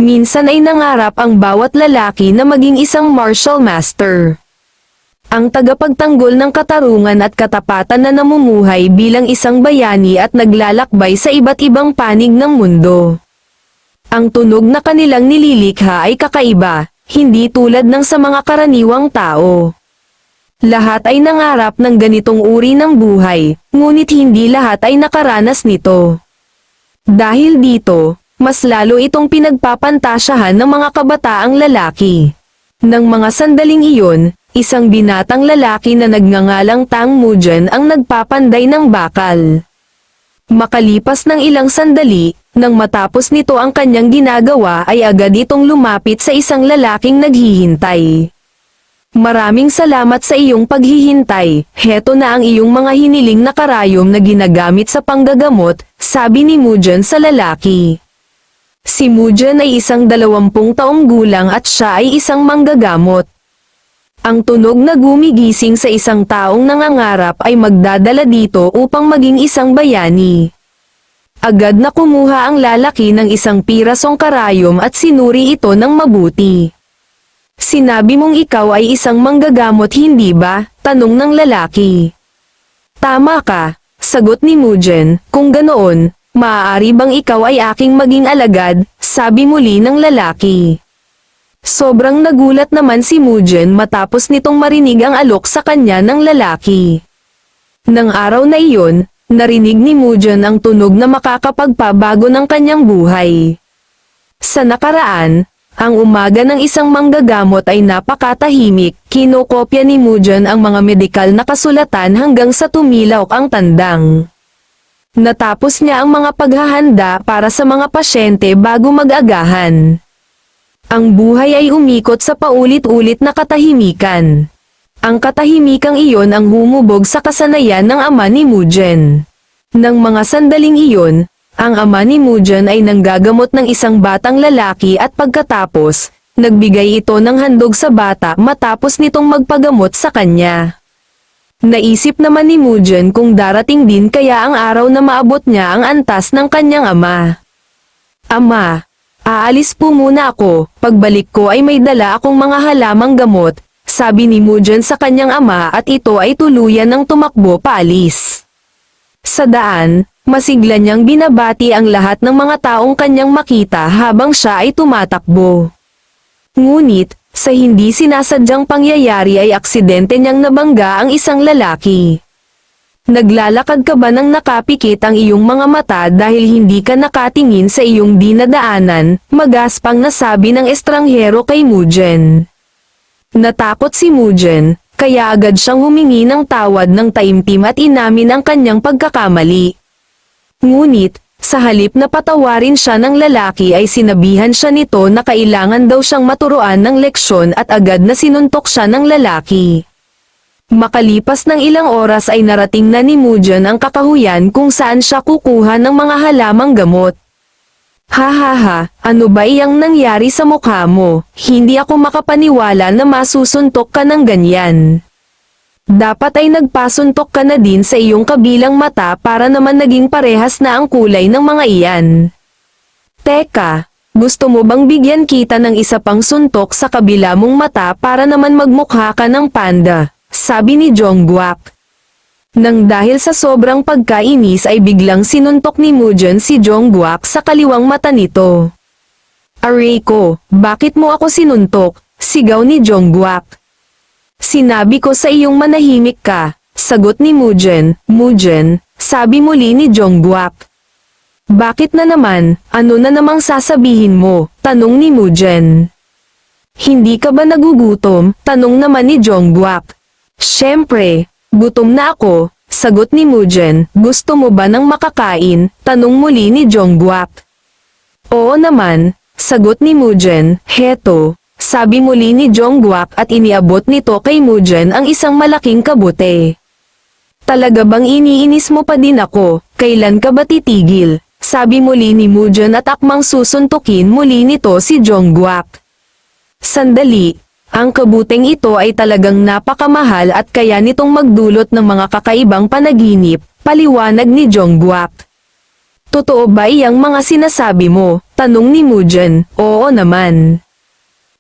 Minsan ay nangarap ang bawat lalaki na maging isang martial master. Ang tagapagtanggol ng katarungan at katapatan na namumuhay bilang isang bayani at naglalakbay sa iba't ibang panig ng mundo. Ang tunog na kanilang nililikha ay kakaiba, hindi tulad ng sa mga karaniwang tao. Lahat ay nangarap ng ganitong uri ng buhay, ngunit hindi lahat ay nakaranas nito. Dahil dito, mas lalo itong pinagpapantasyahan ng mga kabataang lalaki. Nang mga sandaling iyon, isang binatang lalaki na nagngangalang Tang Mujen ang nagpapanday ng bakal. Makalipas ng ilang sandali, nang matapos nito ang kanyang ginagawa ay agad itong lumapit sa isang lalaking naghihintay. Maraming salamat sa iyong paghihintay, heto na ang iyong mga hiniling na karayom na ginagamit sa panggagamot, sabi ni Mujen sa lalaki. Si Mujen ay isang 20 taong gulang at siya ay isang manggagamot. Ang tunog na gumigising sa isang taong nangangarap ay magdadala dito upang maging isang bayani. Agad na kumuha ang lalaki ng isang pirasong karayom at sinuri ito ng mabuti. Sinabi mong ikaw ay isang manggagamot hindi ba? Tanong ng lalaki. Tama ka, sagot ni Mujen, kung ganoon, maaari bang ikaw ay aking maging alagad, sabi muli ng lalaki. Sobrang nagulat naman si Mujen matapos nitong marinig ang alok sa kanya ng lalaki. Nang araw na iyon, narinig ni Mujen ang tunog na makakapagpabago ng kanyang buhay. Sa nakaraan, ang umaga ng isang manggagamot ay napakatahimik, kinokopya ni Mujen ang mga medikal na kasulatan hanggang sa tumilaw ang tandang. Natapos niya ang mga paghahanda para sa mga pasyente bago mag-agahan. Ang buhay ay umikot sa paulit-ulit na katahimikan. Ang katahimikang iyon ang humubog sa kasanayan ng ama ni Mujen. Nang mga sandaling iyon, ang ama ni Mujen ay nanggagamot ng isang batang lalaki at pagkatapos, nagbigay ito ng handog sa bata matapos nitong magpagamot sa kanya. Naisip naman ni Mujen kung darating din kaya ang araw na maabot niya ang antas ng kanyang ama. Ama, aalis po muna ako, pagbalik ko ay may dala akong mga halamang gamot, sabi ni Mujen sa kanyang ama at ito ay tuluyan ng tumakbo paalis. Sa daan, masigla niyang binabati ang lahat ng mga taong kanyang makita habang siya ay tumatakbo. Ngunit, sa hindi sinasadyang pangyayari ay aksidente niyang nabangga ang isang lalaki. Naglalakad ka ba nang nakapikit ang iyong mga mata dahil hindi ka nakatingin sa iyong dinadaanan, magaspang na sabi ng estranghero kay Mujen. Natakot si Mujen, kaya agad siyang humingi ng tawad ng taimtim at inamin ang kanyang pagkakamali. Ngunit, sa halip na patawarin siya ng lalaki ay sinabihan siya nito na kailangan daw siyang maturuan ng leksyon at agad na sinuntok siya ng lalaki. Makalipas ng ilang oras ay narating na ni Mujen ang kakahuyan kung saan siya kukuha ng mga halamang gamot. Hahaha, ano ba iyang nangyari sa mukha mo? Hindi ako makapaniwala na masusuntok ka ng ganyan. Dapat ay nagpasuntok ka na din sa iyong kabilang mata para naman naging parehas na ang kulay ng mga iyan. Teka, gusto mo bang bigyan kita ng isa pang suntok sa kabila mong mata para naman magmukha ka ng panda? Sabi ni Jongguak. Nang dahil sa sobrang pagkainis ay biglang sinuntok ni Mujen si Jongguak sa kaliwang mata nito. Aray ko, bakit mo ako sinuntok? Sigaw ni Jongguak. Sinabi ko sa iyong manahimik ka, sagot ni Mujen. Mujen, sabi muli ni Jongguak. Bakit na naman, ano na namang sasabihin mo? Tanong ni Mujen. Hindi ka ba nagugutom? Tanong naman ni Jongguak. Siyempre, gutom na ako, sagot ni Mujen. Gusto mo ba ng makakain? Tanong muli ni Jongguak. Oo naman, sagot ni Mujen. Heto. Sabi muli ni Jongguak at iniabot nito kay Mujen ang isang malaking kabute. Talaga bang iniinis mo pa din ako? Kailan ka ba titigil? Sabi muli ni Mujen at akmang susuntukin muli nito si Jongguak. Sandali, ang kabuteng ito ay talagang napakamahal at kaya nitong magdulot ng mga kakaibang panaginip, paliwanag ni Jongguak. Totoo ba iyang mga sinasabi mo? Tanong ni Mujan. Oo naman.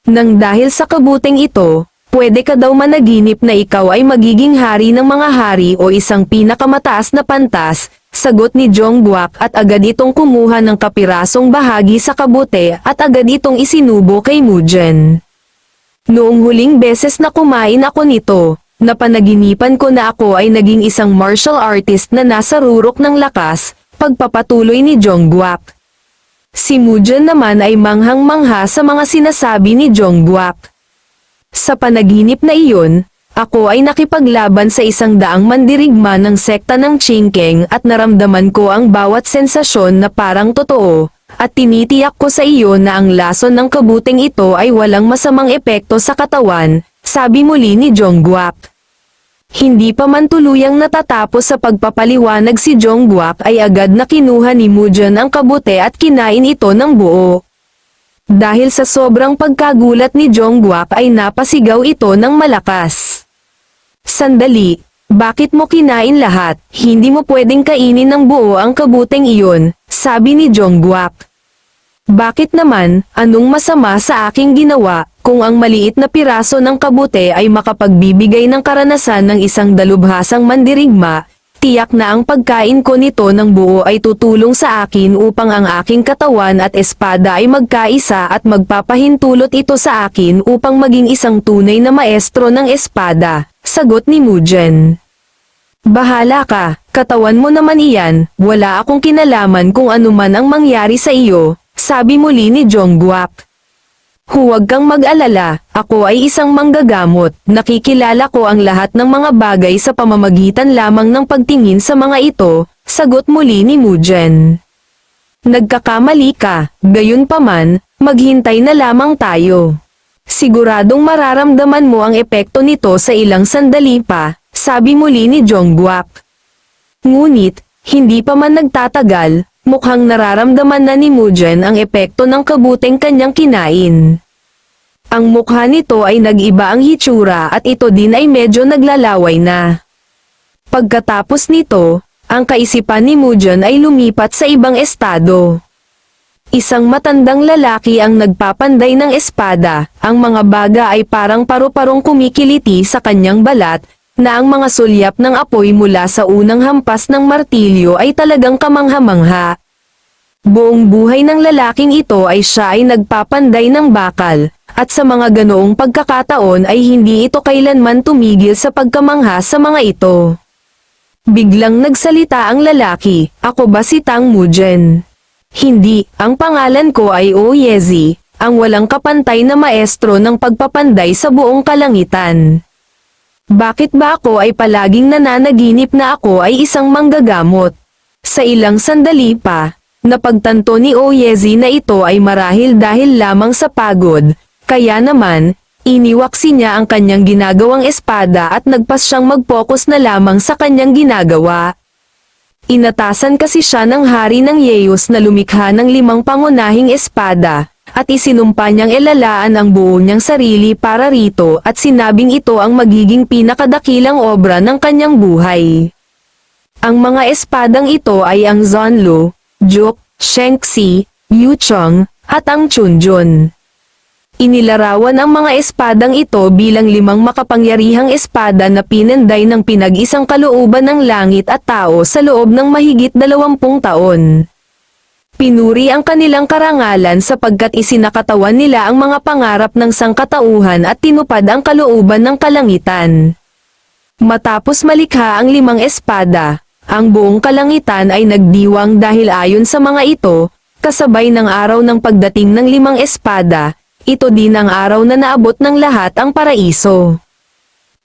Nang dahil sa kabuting ito, pwede ka daw managinip na ikaw ay magiging hari ng mga hari o isang pinakamataas na pantas, sagot ni Jongguak at agad itong kumuha ng kapirasong bahagi sa kabute at agad itong isinubo kay Mujan. Noong huling beses na kumain ako nito, napanaginipan ko na ako ay naging isang martial artist na nasa rurok ng lakas, pagpapatuloy ni Jongguak. Si Mujan naman ay manghang-mangha sa mga sinasabi ni Jongguak. Sa panaginip na iyon, ako ay nakipaglaban sa 100 mandirigma ng sekta ng Chingkeng at naramdaman ko ang bawat sensasyon na parang totoo, at tinitiyak ko sa iyo na ang lason ng kabuting ito ay walang masamang epekto sa katawan, sabi muli ni Jongguak. Hindi pa man tuluyang natatapos sa pagpapaliwanag si Jongguak ay agad na kinuha ni Mujan ang kabute at kinain ito ng buo. Dahil sa sobrang pagkagulat ni Jongguak ay napasigaw ito ng malakas. Sandali, bakit mo kinain lahat? Hindi mo pwedeng kainin ng buo ang kabuteng iyon, sabi ni Jongguak. Bakit naman, anong masama sa aking ginawa? Kung ang maliit na piraso ng kabute ay makapagbibigay ng karanasan ng isang dalubhasang mandirigma, tiyak na ang pagkain ko nito ng buo ay tutulong sa akin upang ang aking katawan at espada ay magkaisa at magpapahintulot ito sa akin upang maging isang tunay na maestro ng espada, sagot ni Mujan. Bahala ka, katawan mo naman iyan, wala akong kinalaman kung ano man ang mangyari sa iyo, sabi muli ni Jongguak. Huwag kang mag-alala, ako ay isang manggagamot, nakikilala ko ang lahat ng mga bagay sa pamamagitan lamang ng pagtingin sa mga ito, sagot muli ni Mujan. Nagkakamali ka, gayunpaman, maghintay na lamang tayo. Siguradong mararamdaman mo ang epekto nito sa ilang sandali pa, sabi muli ni Jongguak. Ngunit, hindi pa man nagtatagal, mukhang nararamdaman na ni Mujan ang epekto ng kabuteng kanyang kinain. Ang mukha nito ay nag-iba ang hitsura at ito din ay medyo naglalaway na. Pagkatapos nito, ang kaisipan ni Mujan ay lumipat sa ibang estado. Isang matandang lalaki ang nagpapanday ng espada, ang mga baga ay parang paru-parong kumikiliti sa kanyang balat, na ang mga sulyap ng apoy mula sa unang hampas ng martilyo ay talagang kamangha-mangha. Buong buhay ng lalaking ito ay siya ay nagpapanday ng bakal, at sa mga ganoong pagkakataon ay hindi ito kailanman tumigil sa pagkamangha sa mga ito. Biglang nagsalita ang lalaki, ako ba si Tang Mujan? Hindi, ang pangalan ko ay Oyezi, ang walang kapantay na maestro ng pagpapanday sa buong kalangitan. Bakit ba ako ay palaging nananaginip na ako ay isang manggagamot? Sa ilang sandali pa, napagtanto ni Oyezi na ito ay marahil dahil lamang sa pagod, kaya naman, iniwaksi niya ang kanyang ginagawang espada at nagpas siyang mag-focus na lamang sa kanyang ginagawa. Inatasan kasi siya ng hari ng Yeos na lumikha ng 5 pangunahing espada, at isinumpa niyang ilalaan ang buo niyang sarili para rito at sinabing ito ang magiging pinakadakilang obra ng kanyang buhay. Ang mga espadang ito ay ang Zonlu, Juk, Shengxi, Yuchong, at ang Chunjun. Inilarawan ang mga espadang ito bilang 5 makapangyarihang espada na pinanday ng pinag-isang kalooban ng langit at tao sa loob ng mahigit 20 taon. Pinuri ang kanilang karangalan sapagkat isinakatawan nila ang mga pangarap ng sangkatauhan at tinupad ang kalooban ng kalangitan. Matapos malikha ang 5 espada, ang buong kalangitan ay nagdiwang dahil ayon sa mga ito, kasabay ng araw ng pagdating ng 5 espada, ito din ang araw na naabot ng lahat ang paraiso.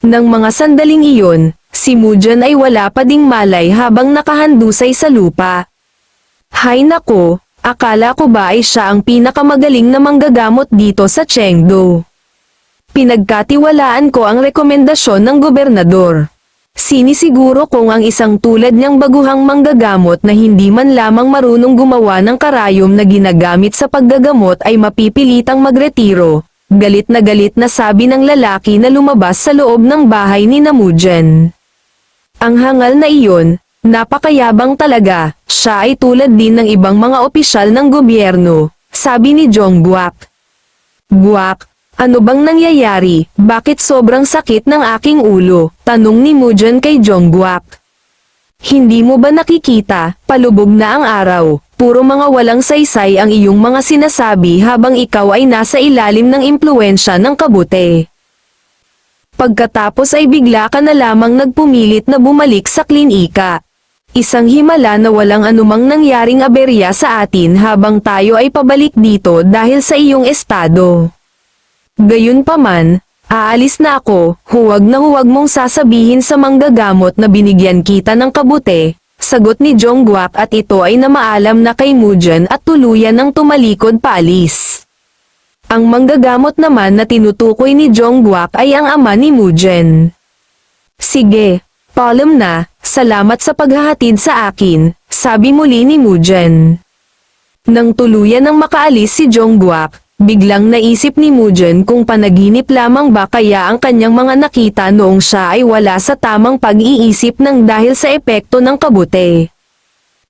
Nang mga sandaling iyon, si Mujan ay wala pa ding malay habang nakahandusay sa lupa. Hay nako, akala ko ba ay siya ang pinakamagaling na manggagamot dito sa Chengdu. Pinagkatiwalaan ko ang rekomendasyon ng gobernador. Sinisiguro kong ang isang tulad niyang baguhang manggagamot na hindi man lamang marunong gumawa ng karayom na ginagamit sa paggagamot ay mapipilitang magretiro. Galit na sabi ng lalaki na lumabas sa loob ng bahay ni Mujan. Ang hangal na iyon, Napakayabang talaga, siya ay tulad din ng ibang mga opisyal ng gobyerno, sabi ni Jongguak. Guak, ano bang nangyayari, bakit sobrang sakit ng aking ulo? Tanong ni Mujin kay Jongguak. Hindi mo ba nakikita, palubog na ang araw, puro mga walang saysay ang iyong mga sinasabi habang ikaw ay nasa ilalim ng impluwensya ng kabute. Pagkatapos ay bigla ka na lamang nagpumilit na bumalik sa klinika. Isang himala na walang anumang nangyaring aberya sa atin habang tayo ay pabalik dito dahil sa iyong estado. Gayunpaman, aalis na ako, huwag na huwag mong sasabihin sa manggagamot na binigyan kita ng kabute, sagot ni Jongguak at ito ay namaalam na kay Mujin at tuluyan ng tumalikod paalis. Ang manggagamot naman na tinutukoy ni Jongguak ay ang ama ni Mujin. Sige, paalam na, salamat sa paghahatid sa akin, sabi muli ni Mujin. Nang tuluyan ng makaalis si Jongguak, biglang naisip ni Mujin kung panaginip lamang ba kaya ang kanyang mga nakita noong siya ay wala sa tamang pag-iisip ng dahil sa epekto ng kabute.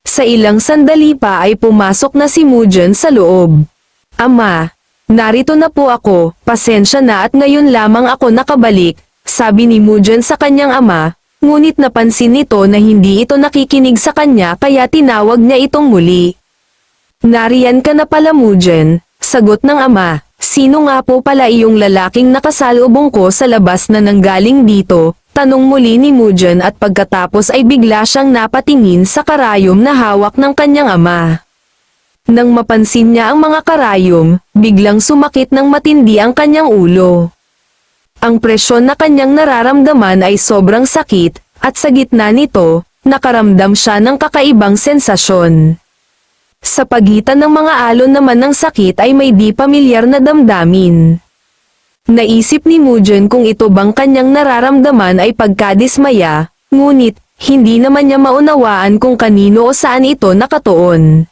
Sa ilang sandali pa ay pumasok na si Mujin sa loob. Ama, narito na po ako, pasensya na at ngayon lamang ako nakabalik, sabi ni Mujin sa kanyang ama, ngunit napansin nito na hindi ito nakikinig sa kanya kaya tinawag niya itong muli. Nariyan ka na pala Mujin, sagot ng ama, sino nga po pala iyong lalaking nakasalubong ko sa labas na nanggaling dito, tanong muli ni Mujin at pagkatapos ay bigla siyang napatingin sa karayom na hawak ng kanyang ama. Nang mapansin niya ang mga karayom, biglang sumakit ng matindi ang kanyang ulo. Ang presyon na kanyang nararamdaman ay sobrang sakit, at sa gitna nito, nakaramdam siya ng kakaibang sensasyon. Sa pagitan ng mga alon naman ng sakit ay may di pamilyar na damdamin. Naisip ni Mujin kung ito bang kanyang nararamdaman ay pagkadismaya, ngunit, hindi naman niya maunawaan kung kanino o saan ito nakatuon.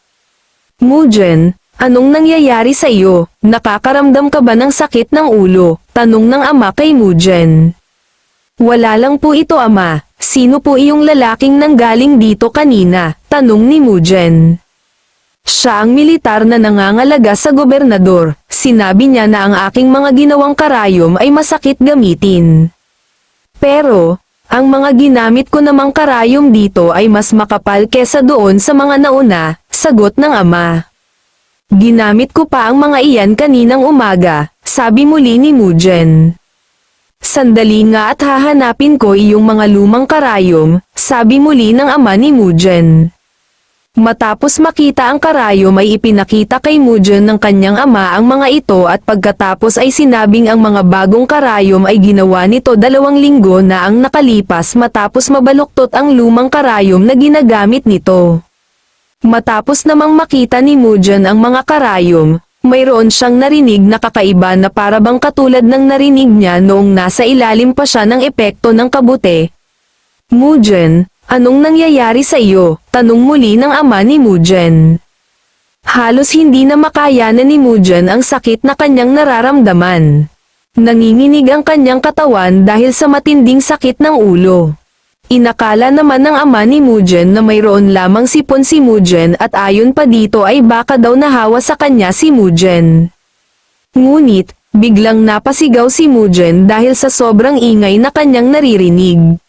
Mujin, anong nangyayari sa iyo? Nakakaramdam ka ba ng sakit ng ulo? Tanong ng ama kay Mujin. Wala lang po ito ama, sino po iyong lalaking nanggaling dito kanina? Tanong ni Mujin. Siya ang militar na nangangalaga sa gobernador, sinabi niya na ang aking mga ginawang karayom ay masakit gamitin. Pero, ang mga ginamit ko namang karayom dito ay mas makapal kesa doon sa mga nauna, sagot ng ama. Ginamit ko pa ang mga iyan kaninang umaga, sabi muli ni Mujin. Sandali nga at hahanapin ko iyong mga lumang karayom, sabi muli ng ama ni Mujin. Matapos makita ang karayom ay ipinakita kay Mujin ng kanyang ama ang mga ito at pagkatapos ay sinabing ang mga bagong karayom ay ginawa nito 2 linggo na ang nakalipas matapos mabaluktot ang lumang karayom na ginagamit nito. Matapos namang makita ni Mujin ang mga karayom, mayroon siyang narinig na kakaiba na para bang katulad ng narinig niya noong nasa ilalim pa siya ng epekto ng kabute. Mujin, anong nangyayari sa iyo? Tanong muli ng ama ni Mujin. Halos hindi na makayanan ni Mujin ang sakit na kanyang nararamdaman. Nanginginig ang kanyang katawan dahil sa matinding sakit ng ulo. Inakala naman ng ama ni Mujin na mayroon lamang sipon si Mujin at ayon pa dito ay baka daw nahawa sa kanya si Mujin. Ngunit, biglang napasigaw si Mujin dahil sa sobrang ingay na kanyang naririnig.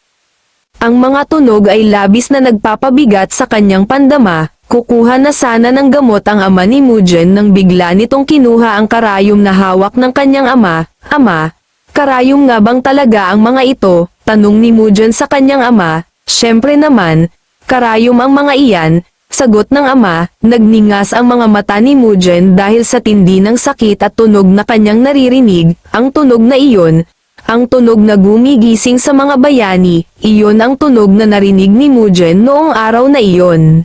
Ang mga tunog ay labis na nagpapabigat sa kanyang pandama, kukuha na sana ng gamot ang ama ni Mujin nang bigla nitong kinuha ang karayom na hawak ng kanyang ama. Ama, karayom nga bang talaga ang mga ito? Tanong ni Mujin sa kanyang ama. Syempre naman, karayom ang mga iyan, sagot ng ama. Nagningas ang mga mata ni Mujin dahil sa tindi ng sakit at tunog na kanyang naririnig, ang tunog na iyon, ang tunog na gumigising sa mga bayani, iyon ang tunog na narinig ni Mujin noong araw na iyon.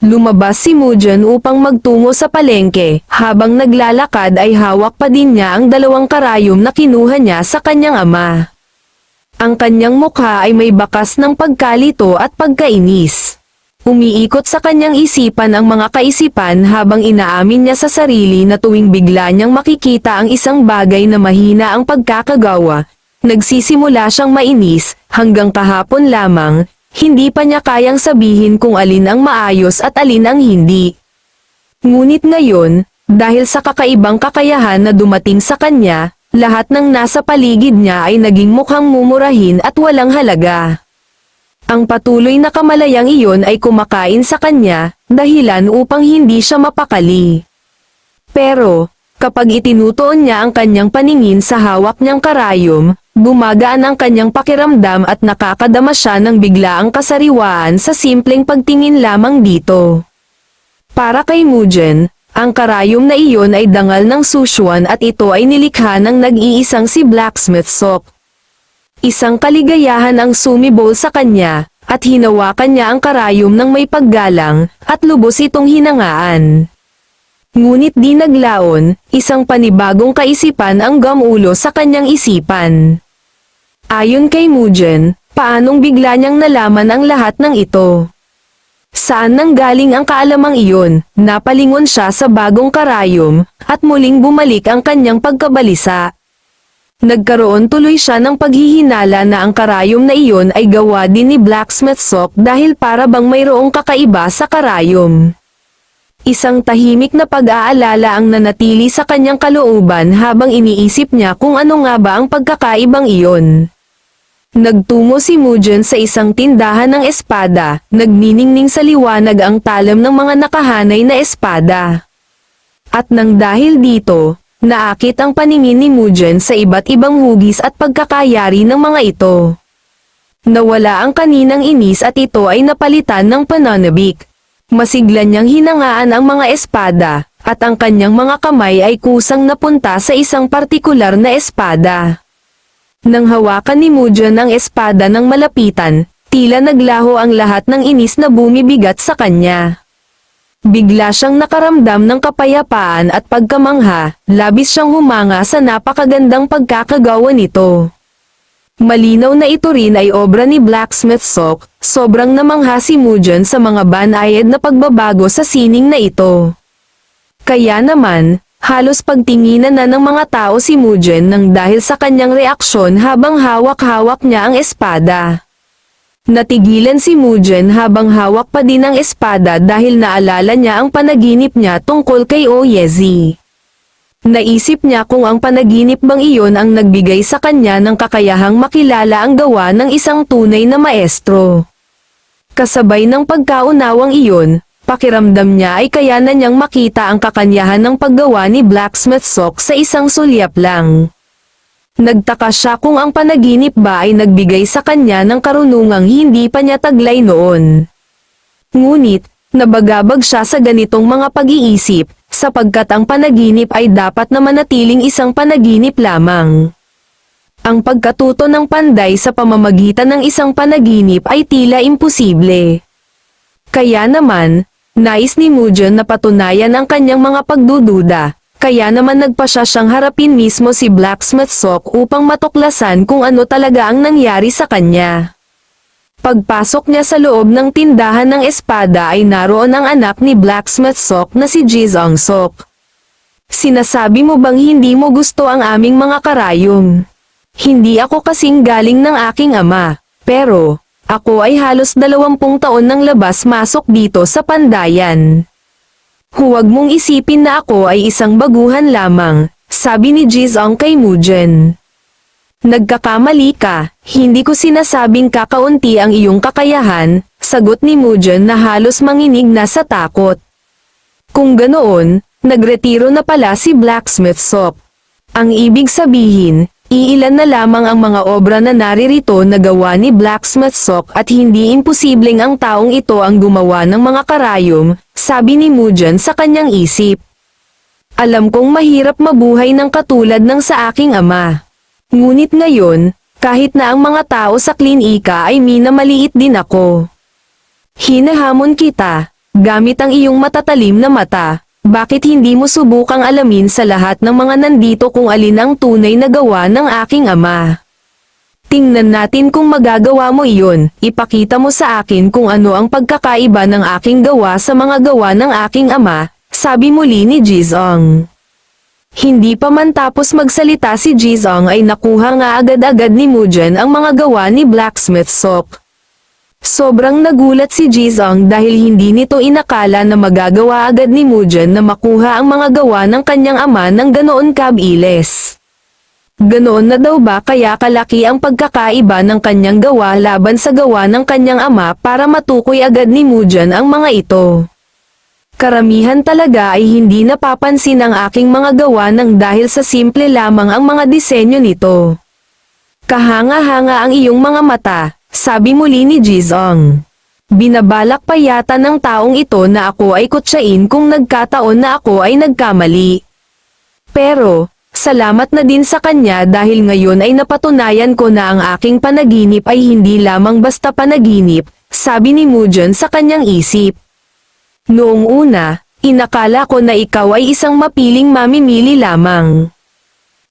Lumabas si Mujin upang magtungo sa palengke, habang naglalakad ay hawak pa din niya ang 2 karayom na kinuha niya sa kanyang ama. Ang kanyang mukha ay may bakas ng pagkalito at pagkainis. Umiikot sa kanyang isipan ang mga kaisipan habang inaamin niya sa sarili na tuwing bigla niyang makikita ang isang bagay na mahina ang pagkakagawa, nagsisimula siyang mainis, hanggang kahapon lamang, hindi pa niya kayang sabihin kung alin ang maayos at alin ang hindi. Ngunit ngayon, dahil sa kakaibang kakayahan na dumating sa kanya, lahat ng nasa paligid niya ay naging mukhang mumurahin at walang halaga. Ang patuloy na kamalayang iyon ay kumakain sa kanya, dahilan upang hindi siya mapakali. Pero, kapag itinutuon niya ang kanyang paningin sa hawak niyang karayom, gumagaan ang kanyang pakiramdam at nakakadama siya ng biglaang kasariwaan sa simpleng pagtingin lamang dito. Para kay Mugen, ang karayom na iyon ay dangal ng Sushuan at ito ay nilikha ng nag-iisang si Blacksmith Sok. Isang kaligayahan ang sumibol sa kanya, at hinawakan niya ang karayom ng may paggalang, at lubos itong hinangaan. Ngunit di naglaon, isang panibagong kaisipan ang gumulo sa kanyang isipan. Ayon kay Mugen, paanong bigla niyang nalaman ang lahat ng ito? Saan nanggaling ang kaalamang iyon? Napalingon siya sa bagong karayom, at muling bumalik ang kanyang pagkabalisa. Nagkaroon tuloy siya ng paghihinala na ang karayom na iyon ay gawa din ni Blacksmith Sok dahil para bang mayroong kakaiba sa karayom. Isang tahimik na pag-aalala ang nanatili sa kanyang kalooban habang iniisip niya kung ano nga ba ang pagkakaibang iyon. Nagtungo si Mugen sa isang tindahan ng espada, nagniningning sa liwanag ang talam ng mga nakahanay na espada. At nang dahil dito, naakit ang paningin ni Mugen sa iba't ibang hugis at pagkakayari ng mga ito. Nawala ang kaninang inis at ito ay napalitan ng pananabik. Masigla niyang hinangaan ang mga espada, at ang kanyang mga kamay ay kusang napunta sa isang partikular na espada. Nang hawakan ni Mugen ang espada ng malapitan, tila naglaho ang lahat ng inis na bumibigat sa kanya. Bigla siyang nakaramdam ng kapayapaan at pagkamangha, labis siyang humanga sa napakagandang pagkakagawa nito. Malinaw na ito rin ay obra ni Blacksmith Sok, sobrang namangha si Mugen sa mga banayad na pagbabago sa sining na ito. Kaya naman, halos pagtinginan na ng mga tao si Mugen nang dahil sa kanyang reaksyon habang hawak-hawak niya ang espada. Natigilan si Mugen habang hawak pa din ang espada dahil naalala niya ang panaginip niya tungkol kay Oyezi. Naisip niya kung ang panaginip bang iyon ang nagbigay sa kanya ng kakayahang makilala ang gawa ng isang tunay na maestro. Kasabay ng pagkaunawang iyon, pakiramdam niya ay kaya na niyang makita ang kakanyahan ng paggawa ni Blacksmith Sok sa isang sulyap lang. Nagtaka siya kung ang panaginip ba ay nagbigay sa kanya ng karunungang hindi pa niya taglay noon. Ngunit, nabagabag siya sa ganitong mga pag-iisip, sapagkat ang panaginip ay dapat na manatiling isang panaginip lamang. Ang pagkatuto ng panday sa pamamagitan ng isang panaginip ay tila imposible. Kaya naman, nais ni Mugen na patunayan ang kanyang mga pagdududa. Kaya naman nagpasya siyang harapin mismo si Blacksmith Sok upang matuklasan kung ano talaga ang nangyari sa kanya. Pagpasok niya sa loob ng tindahan ng espada ay naroon ang anak ni Blacksmith Sok na si Jizong Sok. Sinasabi mo bang hindi mo gusto ang aming mga karayom? Hindi ako kasing galing ng aking ama, pero ako ay halos 20 taon nang labas-masok dito sa pandayan. Huwag mong isipin na ako ay isang baguhan lamang, sabi ni Jizong kay Mugen. Nagkakamali ka, hindi ko sinasabing kakaunti ang iyong kakayahan, sagot ni Mugen na halos manginig na sa takot. Kung ganoon, nagretiro na pala si Blacksmith Sok. Ang ibig sabihin, iilan na lamang ang mga obra na naririto na gawa ni Blacksmith Sok at hindi imposibleng ang taong ito ang gumawa ng mga karayom, sabi ni Mugen sa kanyang isip. Alam kong mahirap mabuhay ng katulad ng sa aking ama. Ngunit ngayon, kahit na ang mga tao sa klinika ay minamaliit din ako. Hinahamon kita, gamit ang iyong matatalim na mata, bakit hindi mo subukang alamin sa lahat ng mga nandito kung alin ang tunay na gawa ng aking ama? Tingnan natin kung magagawa mo iyon, ipakita mo sa akin kung ano ang pagkakaiba ng aking gawa sa mga gawa ng aking ama, sabi muli ni Jizong. Hindi pa man tapos magsalita si Jizong ay nakuha nga agad-agad ni Mugen ang mga gawa ni Blacksmith Sok. Sobrang nagulat si Jizong dahil hindi nito inakala na magagawa agad ni Mujin na makuha ang mga gawa ng kanyang ama ng ganoon kabilis. Ganoon na daw ba kaya kalaki ang pagkakaiba ng kanyang gawa laban sa gawa ng kanyang ama para matukoy agad ni Mujin ang mga ito. Karamihan talaga ay hindi napapansin ang aking mga gawa nang dahil sa simple lamang ang mga disenyo nito. Kahanga-hanga ang iyong mga mata, sabi muli ni Jizong. Binabalak pa yata ng taong ito na ako ay kutsain kung nagkataon na ako ay nagkamali. Pero, salamat na din sa kanya dahil ngayon ay napatunayan ko na ang aking panaginip ay hindi lamang basta panaginip, sabi ni Mujin sa kanyang isip. Noong una, inakala ko na ikaw ay isang mapiling mamimili lamang.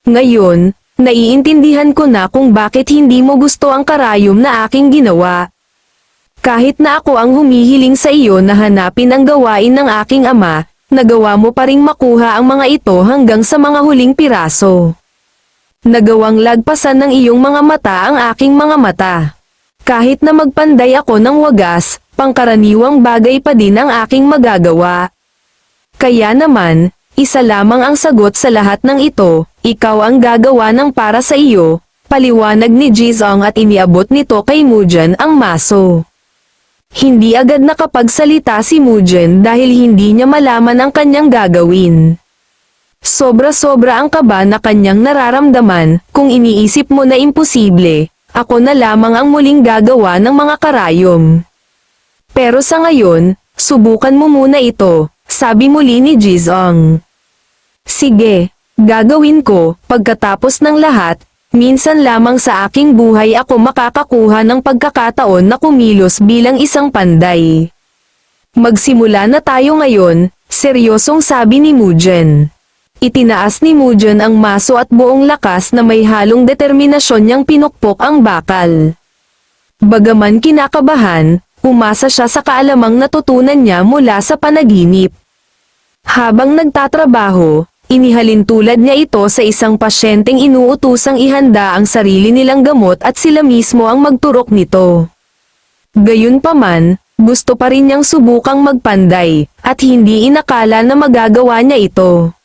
Ngayon, naiintindihan ko na kung bakit hindi mo gusto ang karayom na aking ginawa. Kahit na ako ang humihiling sa iyo na hanapin ang gawain ng aking ama, nagawa mo pa ring makuha ang mga ito hanggang sa mga huling piraso. Nagawang lagpasan ng iyong mga mata ang aking mga mata. Kahit na magpanday ako ng wagas, pangkaraniwang bagay pa din ang aking magagawa. Kaya naman, isa lamang ang sagot sa lahat ng ito, ikaw ang gagawa ng para sa iyo, paliwanag ni Jizong at iniabot nito kay Mujin ang maso. Hindi agad nakapagsalita si Mujin dahil hindi niya malaman ang kanyang gagawin. Sobra-sobra ang kaba na kanyang nararamdaman, kung iniisip mo na imposible, ako na lamang ang muling gagawa ng mga karayom. Pero sa ngayon, subukan mo muna ito, sabi muli ni Jizong. Sige, gagawin ko, pagkatapos ng lahat, minsan lamang sa aking buhay ako makakakuha ng pagkakataon na kumilos bilang isang panday. Magsimula na tayo ngayon, seryosong sabi ni Mujin. Itinaas ni Mujin ang maso at buong lakas na may halong determinasyon niyang pinukpok ang bakal. Bagaman kinakabahan, umasa siya sa kaalamang natutunan niya mula sa panaginip. Habang nagtatrabaho, inihalin tulad niya ito sa isang pasyenteng inuutusang ihanda ang sarili nilang gamot at sila mismo ang magturok nito. Gayunpaman, gusto pa rin niyang subukang magpanday, at hindi inakala na magagawa niya ito.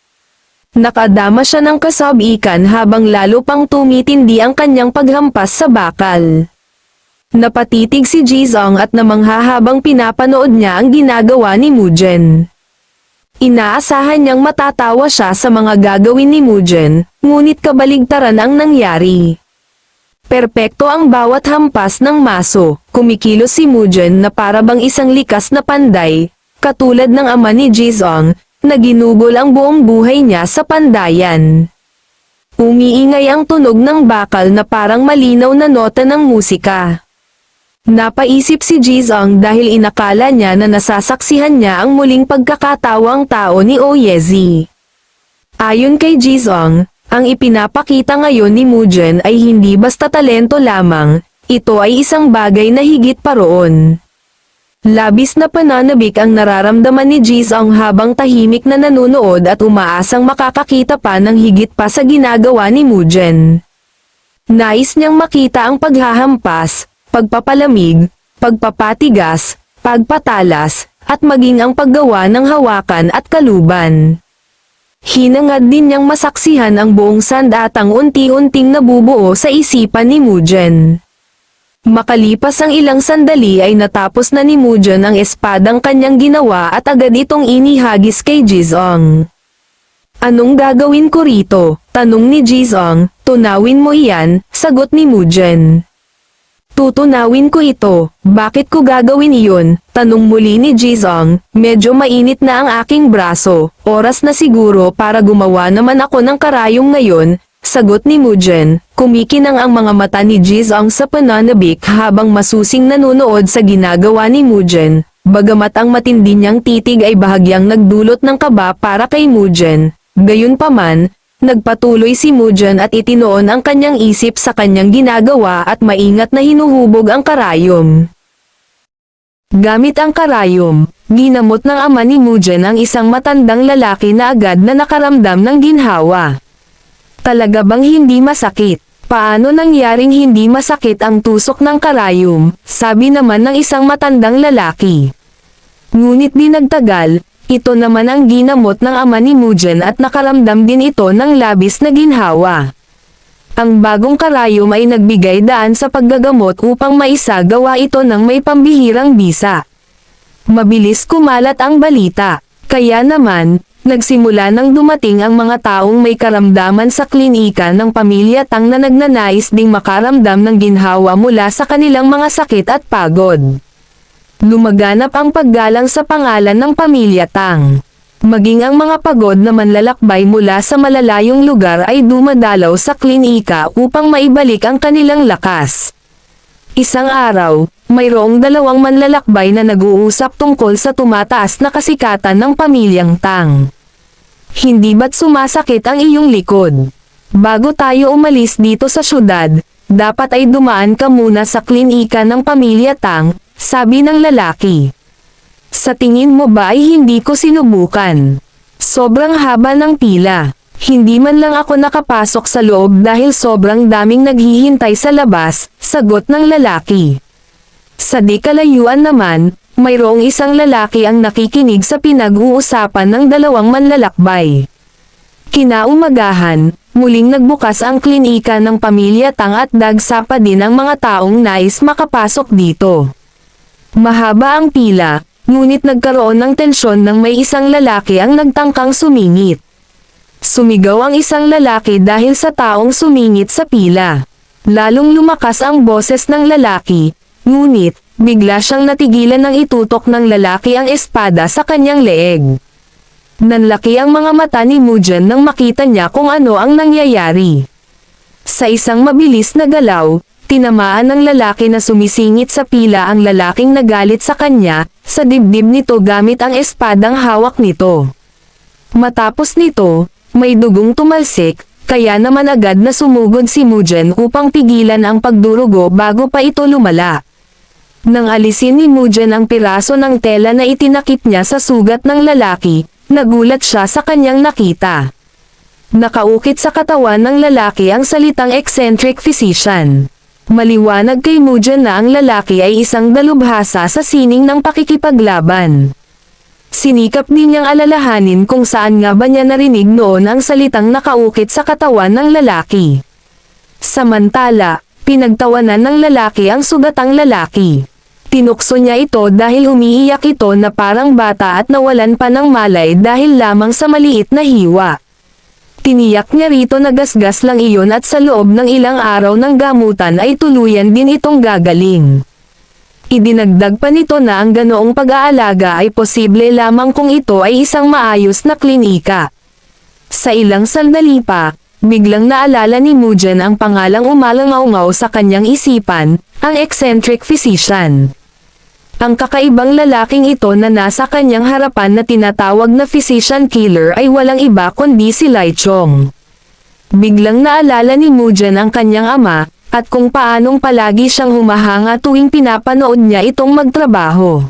Nakadama siya ng kasabikan habang lalo pang tumitindi ang kanyang paghampas sa bakal. Napatitig si Jizong at namangha habang pinapanood niya ang ginagawa ni Mujin. Inaasahan niyang matatawa siya sa mga gagawin ni Mujin, ngunit kabaligtaran ang nangyari. Perpekto ang bawat hampas ng maso, kumikilos si Mujin na para bang isang likas na panday, katulad ng ama ni Jizong, na ginugol ang buong buhay niya sa pandayan. Umiingay ang tunog ng bakal na parang malinaw na nota ng musika. Napaisip si Jizong dahil inakala niya na nasasaksihan niya ang muling pagkakatawang tao ni Oyezi. Ayon kay Jizong, ang ipinapakita ngayon ni Mujin ay hindi basta talento lamang, ito ay isang bagay na higit pa roon. Labis na pananabik ang nararamdaman ni Jizong habang tahimik na nanunood at umaasang makakakita pa ng higit pa sa ginagawa ni Mujin. Nais niyang makita ang paghahampas, pagpapalamig, pagpapatigas, pagpatalas, at maging ang paggawa ng hawakan at kaluban. Hinangad din niyang masaksihan ang buong sandatang unti-unting nabubuo sa isipan ni Mujin. Makalipas ang ilang sandali ay natapos na ni Mujin ang espadang kanyang ginawa at agad itong inihagis kay Jizong. Anong gagawin ko rito? Tanong ni Jizong. Tunawin mo iyan, sagot ni Mujin. Tutunawin ko ito, bakit ko gagawin iyon? Tanong muli ni Jizong. Medyo mainit na ang aking braso, oras na siguro para gumawa naman ako ng karayong ngayon, sagot ni Mujin. Kumikinang ang mga mata ni Jizong sa pananabik habang masusing nanunood sa ginagawa ni Mujin, bagamat ang matindi niyang titig ay bahagyang nagdulot ng kaba para kay Mujin. Gayunpaman, nagpatuloy si Mujin at itinoon ang kanyang isip sa kanyang ginagawa at maingat na hinuhubog ang karayom. Gamit ang karayom, ginamot ng ama ni Mujin ang isang matandang lalaki na agad na nakaramdam ng ginhawa. Talaga bang hindi masakit? Paano nangyaring hindi masakit ang tusok ng karayom, sabi naman ng isang matandang lalaki. Ngunit di nagtagal, ito naman ang ginamot ng ama ni Mujen at nakaramdam din ito ng labis na ginhawa. Ang bagong karayom ay nagbigay daan sa paggagamot upang maisagawa ito ng may pambihirang bisa. Mabilis kumalat ang balita, kaya naman, nagsimula nang dumating ang mga taong may karamdaman sa klinika ng pamilya Tang na nagnanais ding makaramdam ng ginhawa mula sa kanilang mga sakit at pagod. Lumaganap ang paggalang sa pangalan ng pamilya Tang. Maging ang mga pagod na manlalakbay mula sa malalayong lugar ay dumadalaw sa klinika upang maibalik ang kanilang lakas. Isang araw, mayroong dalawang manlalakbay na nag-uusap tungkol sa tumataas na kasikatan ng pamilyang Tang. Hindi ba't sumasakit ang iyong likod? Bago tayo umalis dito sa syudad, dapat ay dumaan ka muna sa klinika ng pamilya Tang, sabi ng lalaki. Sa tingin mo ba ay hindi ko sinubukan? Sobrang haba ng pila. Hindi man lang ako nakapasok sa loob dahil sobrang daming naghihintay sa labas, sagot ng lalaki. Sa di kalayuan naman, mayroong isang lalaki ang nakikinig sa pinag-uusapan ng dalawang manlalakbay. Kinaumagahan, muling nagbukas ang klinika ng pamilya Tang at dagsapa din ang mga taong nais makapasok dito. Mahaba ang pila, ngunit nagkaroon ng tensyon nang may isang lalaki ang nagtangkang sumingit. Sumigaw ang isang lalaki dahil sa taong sumingit sa pila. Lalong lumakas ang boses ng lalaki, ngunit, bigla siyang natigilan nang itutok ng lalaki ang espada sa kanyang leeg. Nanlaki ang mga mata ni Mujen nang makita niya kung ano ang nangyayari. Sa isang mabilis na galaw, tinamaan ng lalaki na sumisingit sa pila ang lalaking nagalit sa kanya, sa dibdib nito gamit ang espadang hawak nito. Matapos nito, may dugong tumalsik, kaya naman agad na sumugod si Mujen upang pigilan ang pagdurugo bago pa ito lumala. Nang alisin ni Mujen ang piraso ng tela na itinakip niya sa sugat ng lalaki, nagulat siya sa kanyang nakita. Nakaukit sa katawan ng lalaki ang salitang eccentric physician. Maliwanag kay Mujen na ang lalaki ay isang dalubhasa sa sining ng pakikipaglaban. Sinikap din niyang alalahanin kung saan nga ba niya narinig noon ang salitang nakaukit sa katawan ng lalaki. Samantala, pinagtawanan ng lalaki ang sugatang lalaki. Tinukso niya ito dahil umiiyak ito na parang bata at nawalan pa ng malay dahil lamang sa maliit na hiwa. Tiniyak niya rito na gasgas lang iyon at sa loob ng ilang araw ng gamutan ay tuluyan din itong gagaling. Idinagdag pa nito na ang ganoong pag-aalaga ay posible lamang kung ito ay isang maayos na klinika. Sa ilang sandali pa, biglang naalala ni Mujen ang pangalang umalangaw-ngaw sa kanyang isipan, ang eccentric physician. Ang kakaibang lalaking ito na nasa kanyang harapan na tinatawag na physician killer ay walang iba kundi si Lai Chong. Biglang naalala ni Mujen ang kanyang ama, at kung paanong palagi siyang humahanga tuwing pinapanood niya itong magtrabaho.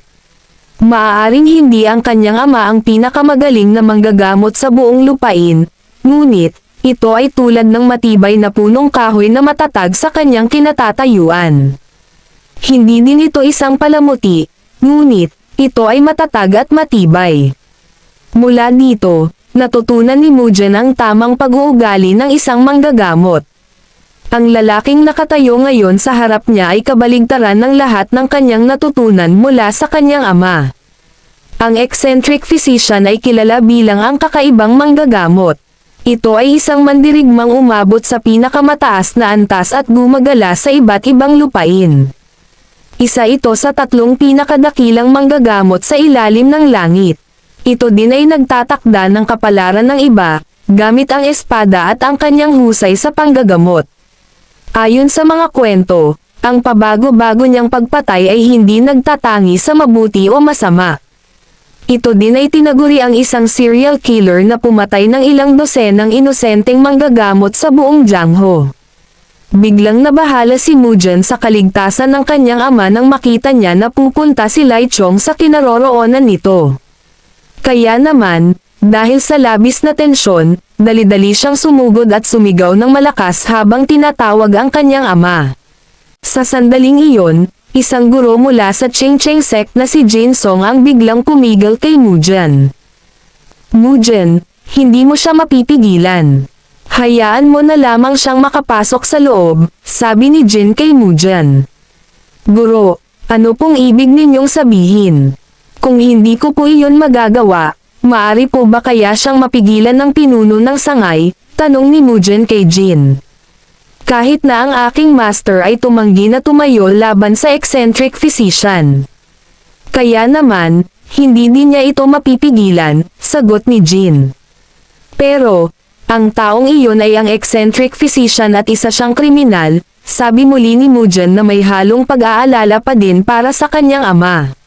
Maaaring hindi ang kanyang ama ang pinakamagaling na manggagamot sa buong lupain, ngunit, ito ay tulad ng matibay na punong kahoy na matatag sa kanyang kinatatayuan. Hindi din ito isang palamuti, ngunit, ito ay matatag at matibay. Mula dito, natutunan ni Mujen ang tamang pag-uugali ng isang manggagamot. Ang lalaking nakatayo ngayon sa harap niya ay kabaligtaran ng lahat ng kanyang natutunan mula sa kanyang ama. Ang eccentric physician ay kilala bilang ang kakaibang manggagamot. Ito ay isang mandirigmang umabot sa pinakamataas na antas at gumagala sa iba't ibang lupain. Isa ito sa 3 pinakadakilang manggagamot sa ilalim ng langit. Ito din ay nagtatakda ng kapalaran ng iba, gamit ang espada at ang kanyang husay sa panggagamot. Ayon sa mga kwento, ang pabago-bago niyang pagpatay ay hindi nagtatangi sa mabuti o masama. Ito din ay tinaguri ang isang serial killer na pumatay ng ilang dosenang inosenteng manggagamot sa buong Jiangho. Biglang nabahala si Mujen sa kaligtasan ng kanyang ama nang makita niya na pupunta si Lai Chong sa kinaroroonan nito. Kaya naman, dahil sa labis na tensyon, dali-dali siyang sumugod at sumigaw ng malakas habang tinatawag ang kanyang ama. Sa sandaling iyon, isang guro mula sa Ching-Cheng sect na si Jin Song ang biglang pumigil kay Mujen. Mujen, hindi mo siya mapipigilan. Hayaan mo na lamang siyang makapasok sa loob, sabi ni Jin kay Mujen. Guro, ano pong ibig ninyong sabihin? Kung hindi ko po iyon magagawa, maari po ba kaya siyang mapigilan ng pinuno ng sangay? Tanong ni Mujen kay Jin. Kahit na ang aking master ay tumanggi na tumayo laban sa eccentric physician. Kaya naman, hindi din niya ito mapipigilan, sagot ni Jin. Pero, ang taong iyon ay ang eccentric physician at isa siyang kriminal, sabi muli ni Mujen na may halong pag-aalala pa din para sa kanyang ama.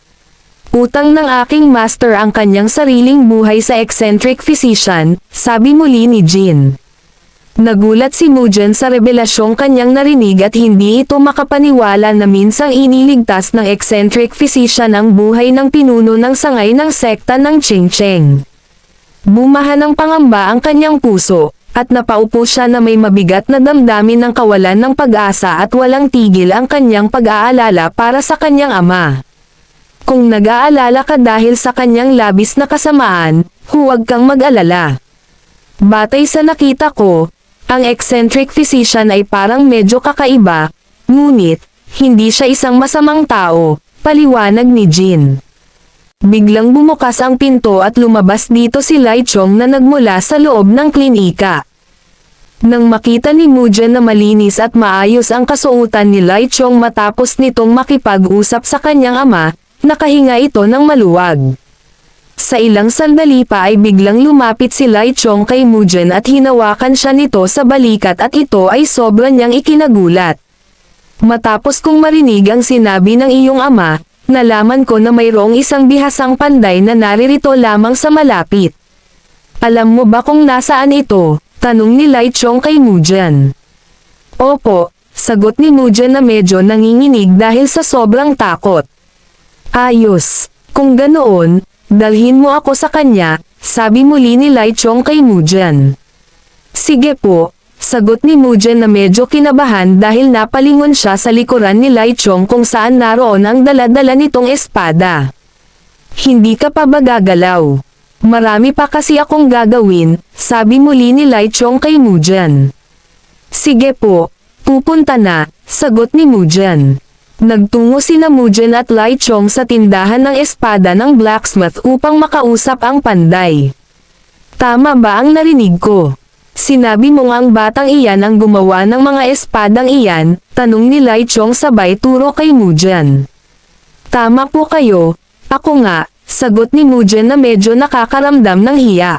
Utang ng aking master ang kanyang sariling buhay sa eccentric physician, sabi muli ni Jin. Nagulat si Mujen sa revelasyong kanyang narinig at hindi ito makapaniwala na minsang iniligtas ng eccentric physician ang buhay ng pinuno ng sangay ng sekta ng Ching-Cheng. Bumaha ng pangamba ang kanyang puso, at napaupo siya na may mabigat na damdamin ng kawalan ng pag-asa at walang tigil ang kanyang pag-aalala para sa kanyang ama. Kung nag-aalala ka dahil sa kanyang labis na kasamaan, huwag kang mag-alala. Batay sa nakita ko, ang eccentric physician ay parang medyo kakaiba, ngunit, hindi siya isang masamang tao, paliwanag ni Jin. Biglang bumukas ang pinto at lumabas dito si Lai Chong na nagmula sa loob ng klinika. Nang makita ni Mujen na malinis at maayos ang kasuotan ni Lai Chong matapos nitong makipag-usap sa kanyang ama, nakahinga ito ng maluwag. Sa ilang sandali pa ay biglang lumapit si Lai Chong kay Mujen at hinawakan siya nito sa balikat at ito ay sobra niyang ikinagulat. Matapos kong marinig ang sinabi ng iyong ama, nalaman ko na mayroong isang bihasang panday na naririto lamang sa malapit. Alam mo ba kung nasaan ito? Tanong ni Lai Chong kay Mujen. Opo, sagot ni Mujen na medyo nanginginig dahil sa sobrang takot. Ayos, kung ganoon, dalhin mo ako sa kanya, sabi muli ni Lai Chong kay Mujen. Sige po, sagot ni Mujen na medyo kinabahan dahil napalingon siya sa likuran ni Lai Chong kung saan naroon ang dala-dala nitong espada. Hindi ka pa ba gagalaw? Marami pa kasi akong gagawin, sabi muli ni Lai Chong kay Mujen. Sige po, pupunta na, sagot ni Mujen. Nagtungo sina Mujen at Lai Chong sa tindahan ng espada ng blacksmith upang makausap ang panday. Tama ba ang narinig ko? Sinabi mo nga ang batang iyan ang gumawa ng mga espadang iyan, tanong ni Lai Chong sabay turo kay Mujen. Tama po kayo, ako nga, sagot ni Mujen na medyo nakakaramdam ng hiya.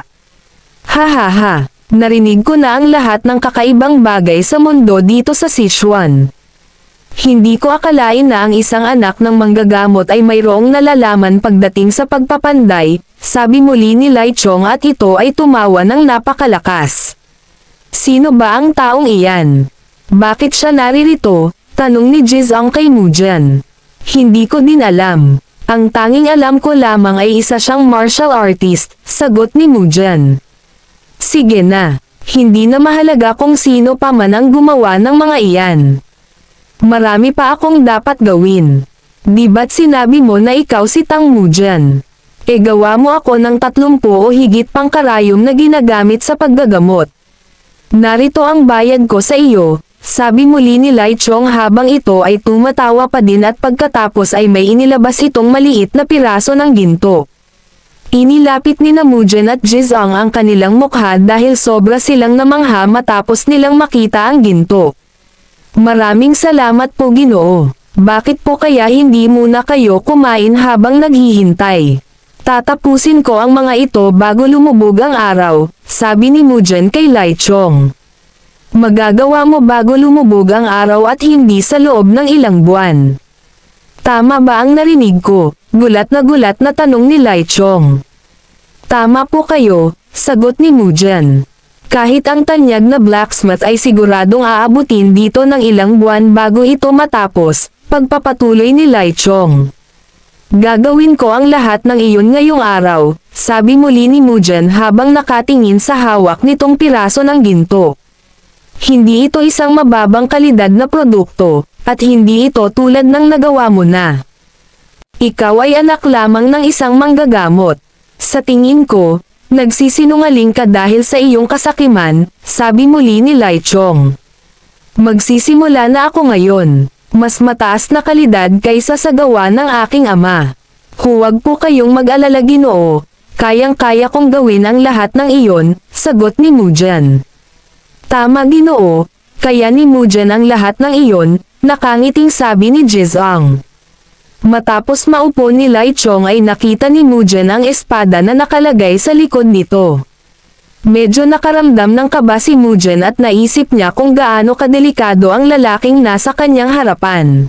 Ha ha ha, narinig ko na ang lahat ng kakaibang bagay sa mundo dito sa Sichuan. Hindi ko akalain na ang isang anak ng manggagamot ay mayroong nalalaman pagdating sa pagpapanday, sabi muli ni Lai Chong at ito ay tumawa ng napakalakas. Sino ba ang taong iyan? Bakit siya naririto? Tanong ni Jizang kay Mujen. Hindi ko din alam. Ang tanging alam ko lamang ay isa siyang martial artist, sagot ni Mujen. Sige na, hindi na mahalaga kung sino pa man ang gumawa ng mga iyan. Marami pa akong dapat gawin. Di ba't sinabi mo na ikaw si Tang Mujen? E gawa mo ako ng 30 o higit pang karayom na ginagamit sa paggagamot. Narito ang bayad ko sa iyo, sabi muli ni Lai Chong habang ito ay tumatawa pa din at pagkatapos ay may inilabas itong maliit na piraso ng ginto. Inilapit ni Mujen at Jizang ang kanilang mukha dahil sobra silang namangha matapos nilang makita ang ginto. Maraming salamat po Ginoo. Bakit po kaya hindi muna kayo kumain habang naghihintay? Tatapusin ko ang mga ito bago lumubog ang araw, sabi ni Mujen kay Lai Chong. Magagawa mo bago lumubog ang araw at hindi sa loob ng ilang buwan. Tama ba ang narinig ko? Gulat na tanong ni Lai Chong. Tama po kayo, sagot ni Mujen. Kahit ang tanyag na blacksmith ay siguradong aabutin dito ng ilang buwan bago ito matapos, pagpapatuloy ni Lai Chong. Gagawin ko ang lahat ng iyon ngayong araw, sabi muli ni Mujan habang nakatingin sa hawak nitong piraso ng ginto. Hindi ito isang mababang kalidad na produkto, at hindi ito tulad ng nagawa mo na. Ikaw ay anak lamang ng isang manggagamot. Sa tingin ko, nagsisinungaling ka dahil sa iyong kasakiman, sabi muli ni Lai Chong. Magsisimula na ako ngayon. Mas mataas na kalidad kaysa sa gawa ng aking ama. Huwag po kayong mag-alala Ginoo, kayang-kaya kong gawin ang lahat ng iyon, sagot ni Mujan. Tama Ginoo, kaya ni Mujan ang lahat ng iyon, nakangiting sabi ni Jizang. Matapos maupo ni Lai Chong ay nakita ni Mujan ang espada na nakalagay sa likod nito. Medyo nakaramdam ng kaba si Mujan at naisip niya kung gaano kadelikado ang lalaking nasa kanyang harapan.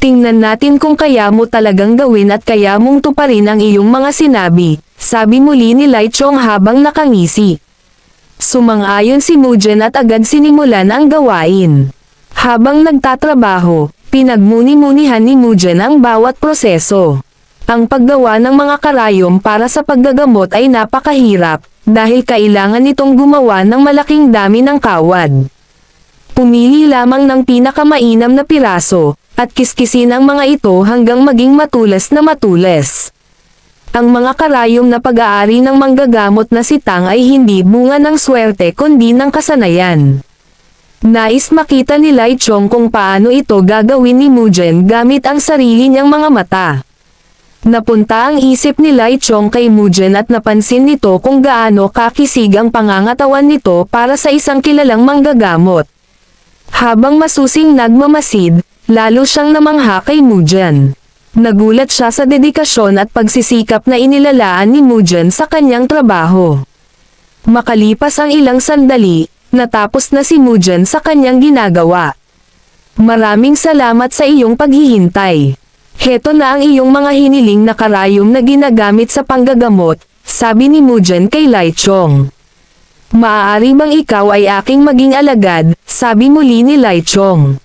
Tingnan natin kung kaya mo talagang gawin at kaya mong tuparin ang iyong mga sinabi, sabi muli ni Lai Chong habang nakangisi. Sumang-ayon si Mujan at agad sinimulan ang gawain. Habang nagtatrabaho, pinagmuni-munihan ni Mujan ang bawat proseso. Ang paggawa ng mga karayom para sa paggagamot ay napakahirap, dahil kailangan nitong gumawa ng malaking dami ng kawad. Pumili lamang ng pinakamainam na piraso, at kiskisin ang mga ito hanggang maging matulas na matulas. Ang mga karayom na pag-aari ng manggagamot na si Tang ay hindi bunga ng swerte kundi ng kasanayan. Nais makita ni Lai Chong kung paano ito gagawin ni Mujan gamit ang sarili niyang mga mata. Napunta ang isip ni Lai Chong kay Mujan at napansin nito kung gaano kakisig ang pangangatawan nito para sa isang kilalang manggagamot. Habang masusing nagmamasid, lalo siyang namangha kay Mujan. Nagulat siya sa dedikasyon at pagsisikap na inilalaan ni Mujan sa kanyang trabaho. Makalipas ang ilang sandali, natapos na si Mujan sa kanyang ginagawa. Maraming salamat sa iyong paghihintay. Heto na ang iyong mga hiniling na karayom na ginagamit sa panggagamot, sabi ni Mujan kay Lai Chong. Maaari bang ikaw ay aking maging alagad, sabi muli ni Lai Chong.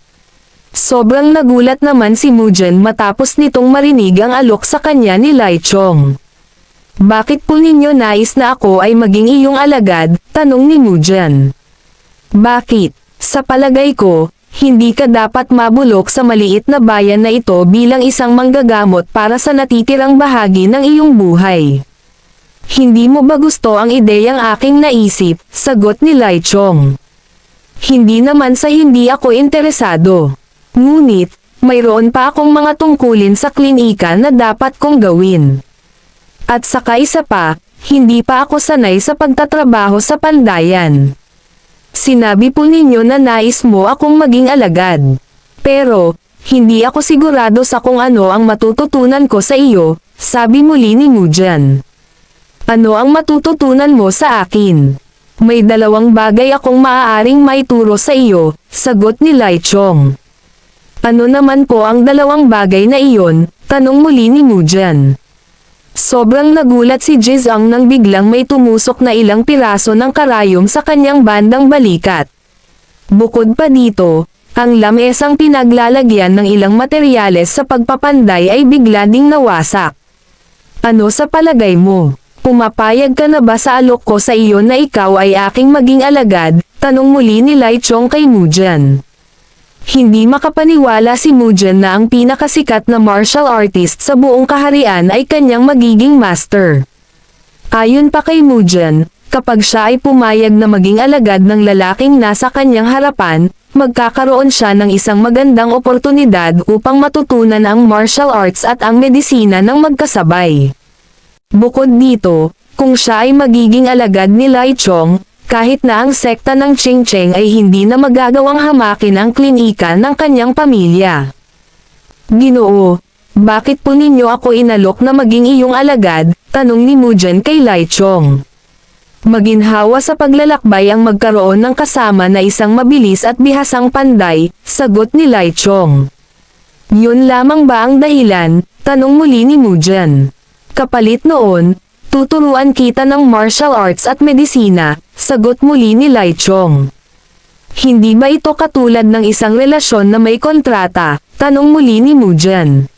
Sobrang nagulat naman si Mujan matapos nitong marinig ang alok sa kanya ni Lai Chong. Bakit po ninyo nais na ako ay maging iyong alagad, tanong ni Mujan. Bakit? Sa palagay ko, hindi ka dapat mabulok sa maliit na bayan na ito bilang isang manggagamot para sa natitirang bahagi ng iyong buhay. Hindi mo ba gusto ang ideyang aking naisip, sagot ni Lai Chong. Hindi naman sa hindi ako interesado. Ngunit, mayroon pa akong mga tungkulin sa klinika na dapat kong gawin. At saka isa pa, hindi pa ako sanay sa pagtatrabaho sa pandayan. Sinabi po ninyo na nais mo akong maging alagad. Pero, hindi ako sigurado sa kung ano ang matututunan ko sa iyo, sabi muli ni Mujan. Ano ang matututunan mo sa akin? May dalawang bagay akong maaaring maituro sa iyo, sagot ni Lai Chong. Ano naman po ang dalawang bagay na iyon, tanong muli ni Mujan. Sobrang nagulat si Jizang nang biglang may tumusok na ilang piraso ng karayom sa kanyang bandang balikat. Bukod pa dito, ang lamesang pinaglalagyan ng ilang materyales sa pagpapanday ay bigla ding nawasak. Ano sa palagay mo? Pumapayag ka na ba sa alok ko sa iyo na ikaw ay aking maging alagad? Tanong muli ni Lai Chong kay Mujan. Hindi makapaniwala si Mujan na ang pinakasikat na martial artist sa buong kaharian ay kanyang magiging master. Ayon pa kay Mujan, kapag siya ay pumayag na maging alagad ng lalaking nasa kanyang harapan, magkakaroon siya ng isang magandang oportunidad upang matutunan ang martial arts at ang medisina ng magkasabay. Bukod dito, kung siya ay magiging alagad ni Lai Chong, kahit na ang sekta ng Ching Cheng ay hindi na magagawang hamakin ang klinika ng kanyang pamilya. Ginoo, bakit po ninyo ako inalok na maging iyong alagad? Tanong ni Mujan kay Lai Chong. Maginhawa sa paglalakbay ang magkaroon ng kasama na isang mabilis at bihasang panday, sagot ni Lai Chong. Yun lamang ba ang dahilan? Tanong muli ni Mujan. Kapalit noon, tuturuan kita ng martial arts at medisina, sagot muli ni Lai Chong. Hindi ba ito katulad ng isang relasyon na may kontrata? Tanong muli ni Mujan.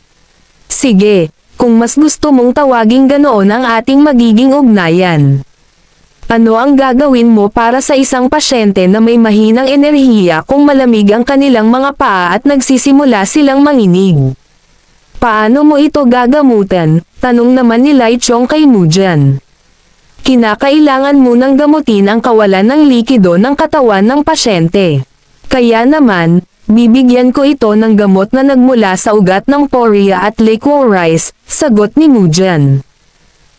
Sige, kung mas gusto mong tawaging ganoon ang ating magiging ugnayan. Ano ang gagawin mo para sa isang pasyente na may mahinang enerhiya kung malamig ang kanilang mga paa at nagsisimula silang manginig? Paano mo ito gagamutan? Tanong naman ni Lai Chong kay Mujan. Kinakailangan munang gamutin ang kawalan ng likido ng katawan ng pasyente. Kaya naman, bibigyan ko ito ng gamot na nagmula sa ugat ng Poria at Liquorice, sagot ni Mujan.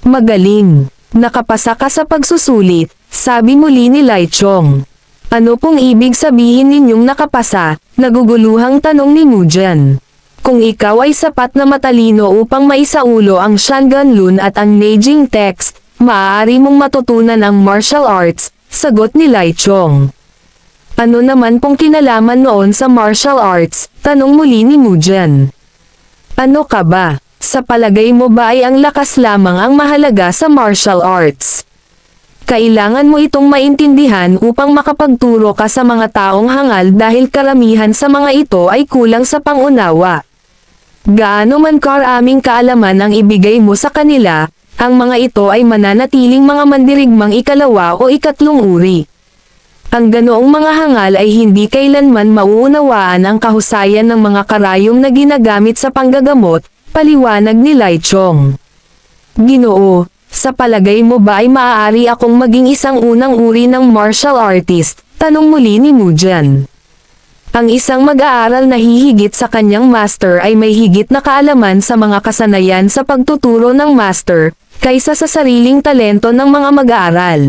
Magaling. Nakapasa ka sa pagsusulit, sabi muli ni Lai Chong. Ano pong ibig sabihin ninyong nakapasa? Naguguluhang tanong ni Mujan. Kung ikaw ay sapat na matalino upang maisaulo ang Shanganlun at ang Neijing text, maaari mong matutunan ang martial arts, sagot ni Lai Chong. Ano naman pong kinalaman noon sa martial arts? Tanong muli ni Mujan. Ano ka ba? Sa palagay mo ba ay ang lakas lamang ang mahalaga sa martial arts? Kailangan mo itong maintindihan upang makapagturo ka sa mga taong hangal dahil karamihan sa mga ito ay kulang sa pangunawa. Gaano man karaming kaalaman ang ibigay mo sa kanila, ang mga ito ay mananatiling mga mandirigmang ikalawa o ikatlong uri. Ang ganoong mga hangal ay hindi kailanman mauunawaan ang kahusayan ng mga karayom na ginagamit sa panggagamot, paliwanag ni Lai Chong. Ginoo, sa palagay mo ba ay maaari akong maging isang unang uri ng martial artist? Tanong muli ni Mujan. Ang isang mag-aaral na hihigit sa kanyang master ay may higit na kaalaman sa mga kasanayan sa pagtuturo ng master, kaysa sa sariling talento ng mga mag-aaral.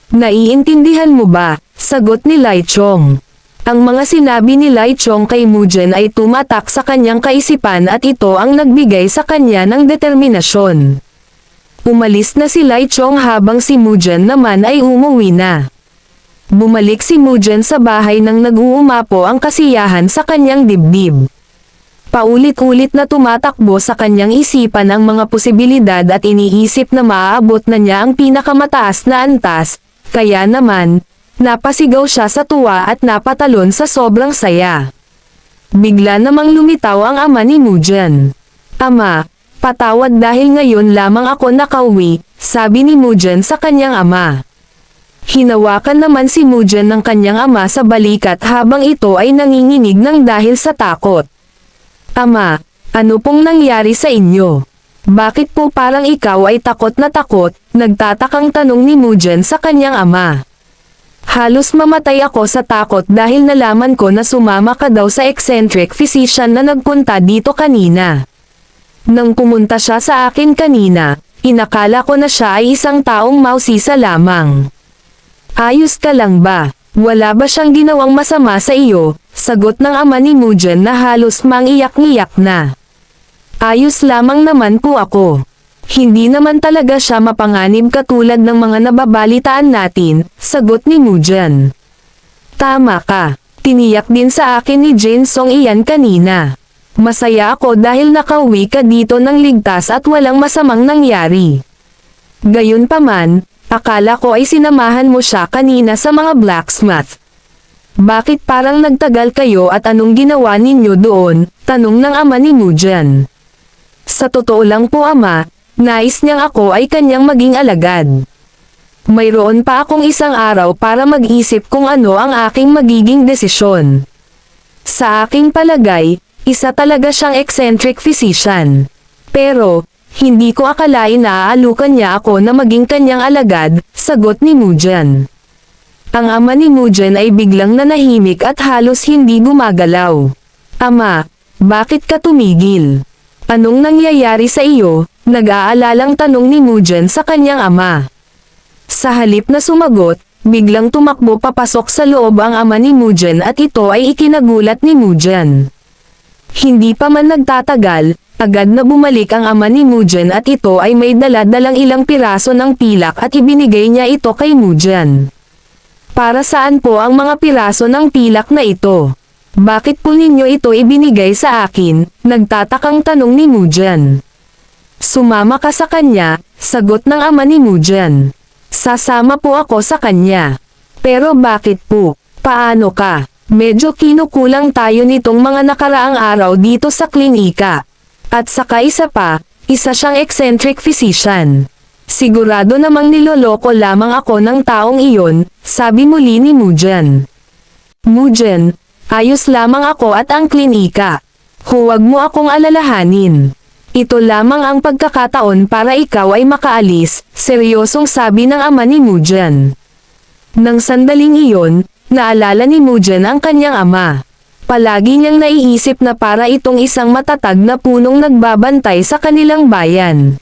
Naiintindihan mo ba? Sagot ni Lai Chong. Ang mga sinabi ni Lai Chong kay Mujan ay tumatak sa kanyang kaisipan at ito ang nagbigay sa kanya ng determinasyon. Umalis na si Lai Chong habang si Mujan naman ay umuwi na. Bumalik si Mujan sa bahay nang nag-uumapo ang kasiyahan sa kanyang dibdib. Paulit-ulit na tumatakbo sa kanyang isipan ang mga posibilidad at iniisip na maaabot na niya ang pinakamataas na antas, kaya naman, napasigaw siya sa tuwa at napatalon sa sobrang saya. Bigla namang lumitaw ang ama ni Mujan. Ama, patawad dahil ngayon lamang ako nakauwi, sabi ni Mujan sa kanyang ama. Hinawakan naman si Mujan ng kanyang ama sa balikat habang ito ay nanginginig ng dahil sa takot. Ama, ano pong nangyari sa inyo? Bakit po parang ikaw ay takot na takot? Nagtatakang tanong ni Mujan sa kanyang ama. Halos mamatay ako sa takot dahil nalaman ko na sumama ka daw sa eccentric physician na nagpunta dito kanina. Nang pumunta siya sa akin kanina, inakala ko na siya ay isang taong mausisa lamang. Ayos ka lang ba? Wala ba siyang ginawang masama sa iyo? Sagot ng ama ni Mujan na halos mangiyak-ngiyak na. Ayos lamang naman po ako. Hindi naman talaga siya mapanganib katulad ng mga nababalitaan natin, sagot ni Mujan. Tama ka. Tiniyak din sa akin ni Jin Song iyan kanina. Masaya ako dahil nakauwi ka dito ng ligtas at walang masamang nangyari. Gayunpaman, akala ko ay sinamahan mo siya kanina sa mga blacksmith. Bakit parang nagtagal kayo at anong ginawa ninyo doon? Tanong ng ama ni Mujan. Sa totoo lang po ama, nais niyang ako ay kanyang maging alagad. Mayroon pa akong isang araw para mag-isip kung ano ang aking magiging desisyon. Sa aking palagay, isa talaga siyang eccentric physician. Pero, hindi ko akalain na aalukan niya ako na maging kanyang alagad, sagot ni Mujan. Ang ama ni Mujan ay biglang nanahimik at halos hindi gumagalaw. Ama, bakit ka tumigil? Anong nangyayari sa iyo? Nag-aalalang tanong ni Mujan sa kanyang ama. Sa halip na sumagot, biglang tumakbo papasok sa loob ang ama ni Mujan at ito ay ikinagulat ni Mujan. Hindi pa man nagtatagal, agad na bumalik ang ama ni Mujan at ito ay may dala-dalang ilang piraso ng pilak at ibinigay niya ito kay Mujan. Para saan po ang mga piraso ng pilak na ito? Bakit po ninyo ito ibinigay sa akin? Nagtatakang tanong ni Mujan. Sumama ka sa kanya, sagot ng ama ni Mujan. Sasama po ako sa kanya. Pero bakit po? Paano ka? Medyo kinukulang tayo nitong mga nakaraang araw dito sa klinika. At saka isa pa, Isa siyang eccentric physician. Sigurado namang niloloko lamang ako ng taong iyon, sabi muli ni Mugen. Mugen, ayos lamang ako at ang klinika. Huwag mo akong alalahanin. Ito lamang ang pagkakataon para ikaw ay makaalis, seryosong sabi ng ama ni Mugen. Nang sandaling iyon, naalala ni Mugen ang kanyang ama. Palagi niyang naiisip na para itong isang matatag na punong nagbabantay sa kanilang bayan.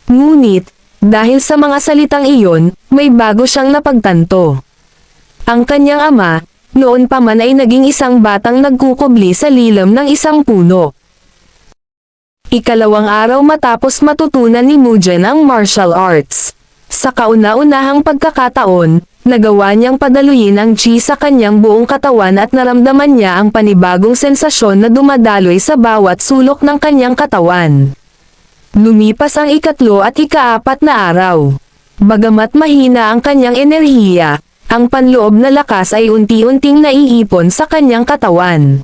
Ngunit, dahil sa mga salitang iyon, may bago siyang napagtanto. Ang kanyang ama, noon pa man ay naging isang batang nagkukubli sa lilam ng isang puno. Ikalawang araw matapos matutunan ni Mugen ang martial arts. Sa kauna-unahang pagkakataon, nagawa niyang padaluyin ang chi sa kanyang buong katawan at naramdaman niya ang panibagong sensasyon na dumadaloy sa bawat sulok ng kanyang katawan. Lumipas ang ikatlo at ikaapat na araw. Bagamat mahina ang kanyang enerhiya, ang panloob na lakas ay unti-unting naiipon sa kanyang katawan.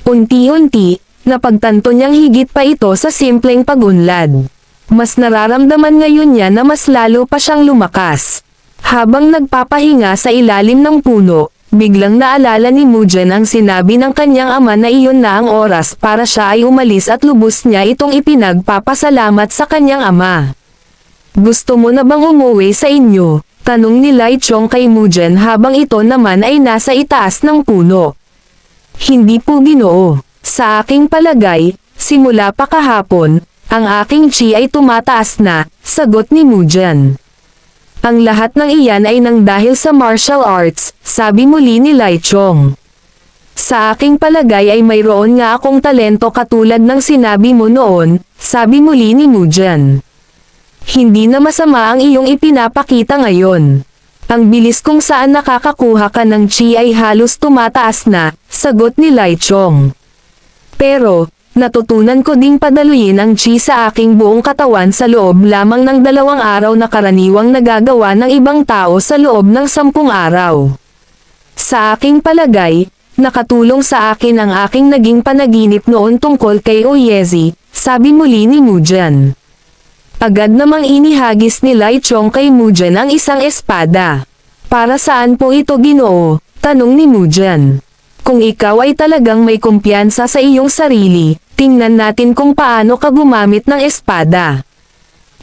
Unti-unti, napagtanto niyang higit pa ito sa simpleng pagunlad. Mas nararamdaman ngayon niya na mas lalo pa siyang lumakas. Habang nagpapahinga sa ilalim ng puno, biglang naalala ni Mugen ang sinabi ng kanyang ama na iyon na ang oras para siya ay umalis at lubos niya itong ipinagpapasalamat sa kanyang ama. Gusto mo na bang umuwi sa inyo? Tanong ni Lai Chong kay Mugen habang ito naman ay nasa itaas ng puno. Hindi po Ginoo. Sa aking palagay, simula pa kahapon, ang aking chi ay tumataas na, sagot ni Mugen. Ang lahat ng iyan ay nang dahil sa martial arts, sabi muli ni Lai Chong. Sa aking palagay ay mayroon nga akong talento katulad ng sinabi mo noon, sabi muli ni Mugen. Hindi na masama ang iyong ipinapakita ngayon. Ang bilis kung saan nakakakuha ka ng chi ay halos tumataas na, sagot ni Lai Chong. Pero, natutunan ko ding padaluyin ang chi sa aking buong katawan sa loob lamang ng 2 araw na karaniwang nagagawa ng ibang tao sa loob ng 10 araw. Sa aking palagay, nakatulong sa akin ang aking naging panaginip noon tungkol kay Oyezi, sabi muli ni Mugen. Agad namang inihagis ni Lai Chong kay Mugen ang isang espada. Para saan po ito Ginoo? Tanong ni Mugen. Kung ikaw ay talagang may kumpiyansa sa iyong sarili, tingnan natin kung paano ka gumamit ng espada.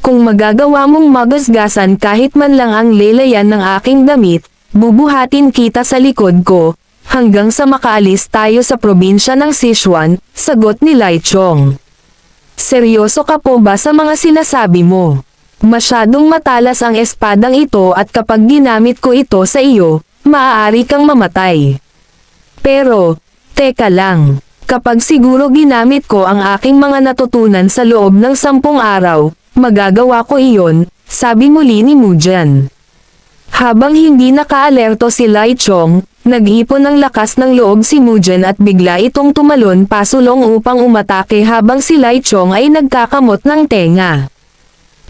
Kung magagawa mong magasgasan kahit man lang ang lelayan ng aking damit, bubuhatin kita sa likod ko, hanggang sa makaalis tayo sa probinsya ng Sichuan, sagot ni Lai Chong. Seryoso ka po ba sa mga sinasabi mo? Masyadong matalas ang espadang ito at kapag ginamit ko ito sa iyo, maaari kang mamatay. Pero, teka lang, kapag siguro ginamit ko ang aking mga natutunan sa loob ng 10 araw, magagawa ko iyon, sabi muli ni Mugen. Habang hindi nakaalerto si Lai Chong, nag-ipon ng lakas ng loob si Mugen at bigla itong tumalon pasulong upang umatake habang si Lai Chong ay nagkakamot ng tenga.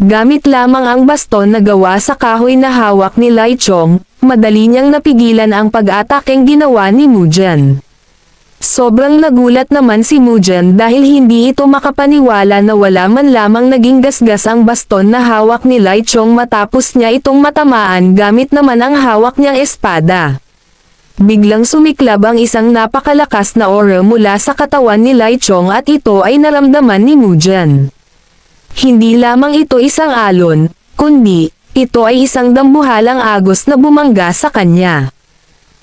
Gamit lamang ang baston na gawa sa kahoy na hawak ni Lai Chong, madali niyang napigilan ang pag-atakeng ginawa ni Mugen. Sobrang nagulat naman si Mugen dahil hindi ito makapaniwala na wala man lamang naging gasgas ang baston na hawak ni Lai Chong matapos niya itong matamaan gamit naman ang hawak niyang espada. Biglang sumiklab ang isang napakalakas na aura mula sa katawan ni Lai Chong at ito ay naramdaman ni Mugen. Hindi lamang ito isang alon, kundi, ito ay isang dambuhalang agos na bumangga sa kanya.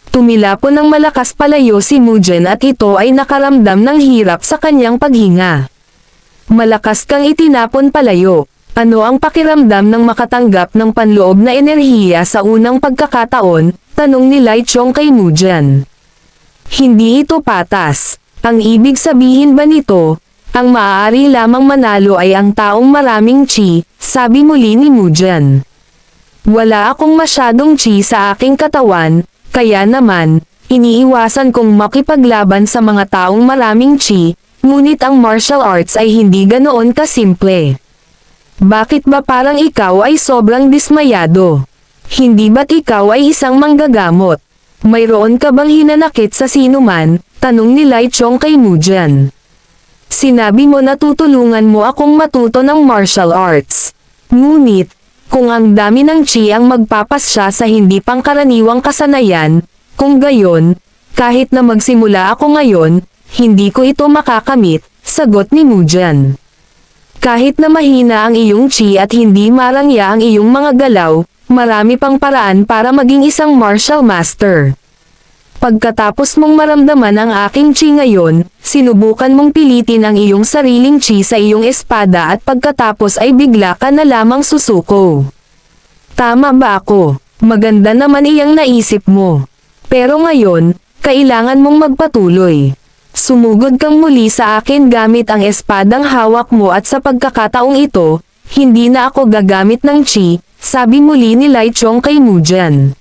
Tumilapon ng malakas palayo si Mugen at ito ay nakaramdam ng hirap sa kanyang paghinga. Malakas kang itinapon palayo. Ano ang pakiramdam ng makatanggap ng panloob na enerhiya sa unang pagkakataon? Tanong ni Lai Chong kay Mugen. Hindi ito patas. Ang ibig sabihin ba nito? Ang maaari lamang manalo ay ang taong maraming chi, sabi muli ni Mugen. Wala akong masyadong chi sa aking katawan, kaya naman, iniiwasan kong makipaglaban sa mga taong maraming chi, ngunit ang martial arts ay hindi ganoon kasimple. Bakit ba parang ikaw ay sobrang dismayado? Hindi ba't ikaw ay isang manggagamot? Mayroon ka bang hinanakit sa sinuman? Tanong ni Lai Chong kay Mugen. Sinabi mo na tutulungan mo akong matuto ng martial arts. Ngunit, kung ang dami ng chi ang magpapasya sa hindi pangkaraniwang kasanayan, kung gayon, kahit na magsimula ako ngayon, hindi ko ito makakamit, sagot ni Mujan. Kahit na mahina ang iyong chi at hindi marangya ang iyong mga galaw, marami pang paraan para maging isang martial master. Pagkatapos mong maramdaman ang aking chi ngayon, sinubukan mong pilitin ang iyong sariling chi sa iyong espada at pagkatapos ay bigla ka na lamang susuko. Tama ba ako? Maganda naman iyang naisip mo. Pero ngayon, kailangan mong magpatuloy. Sumugod kang muli sa akin gamit ang espadang hawak mo at sa pagkakataong ito, hindi na ako gagamit ng chi, sabi muli ni Lai Chong kay Mujan.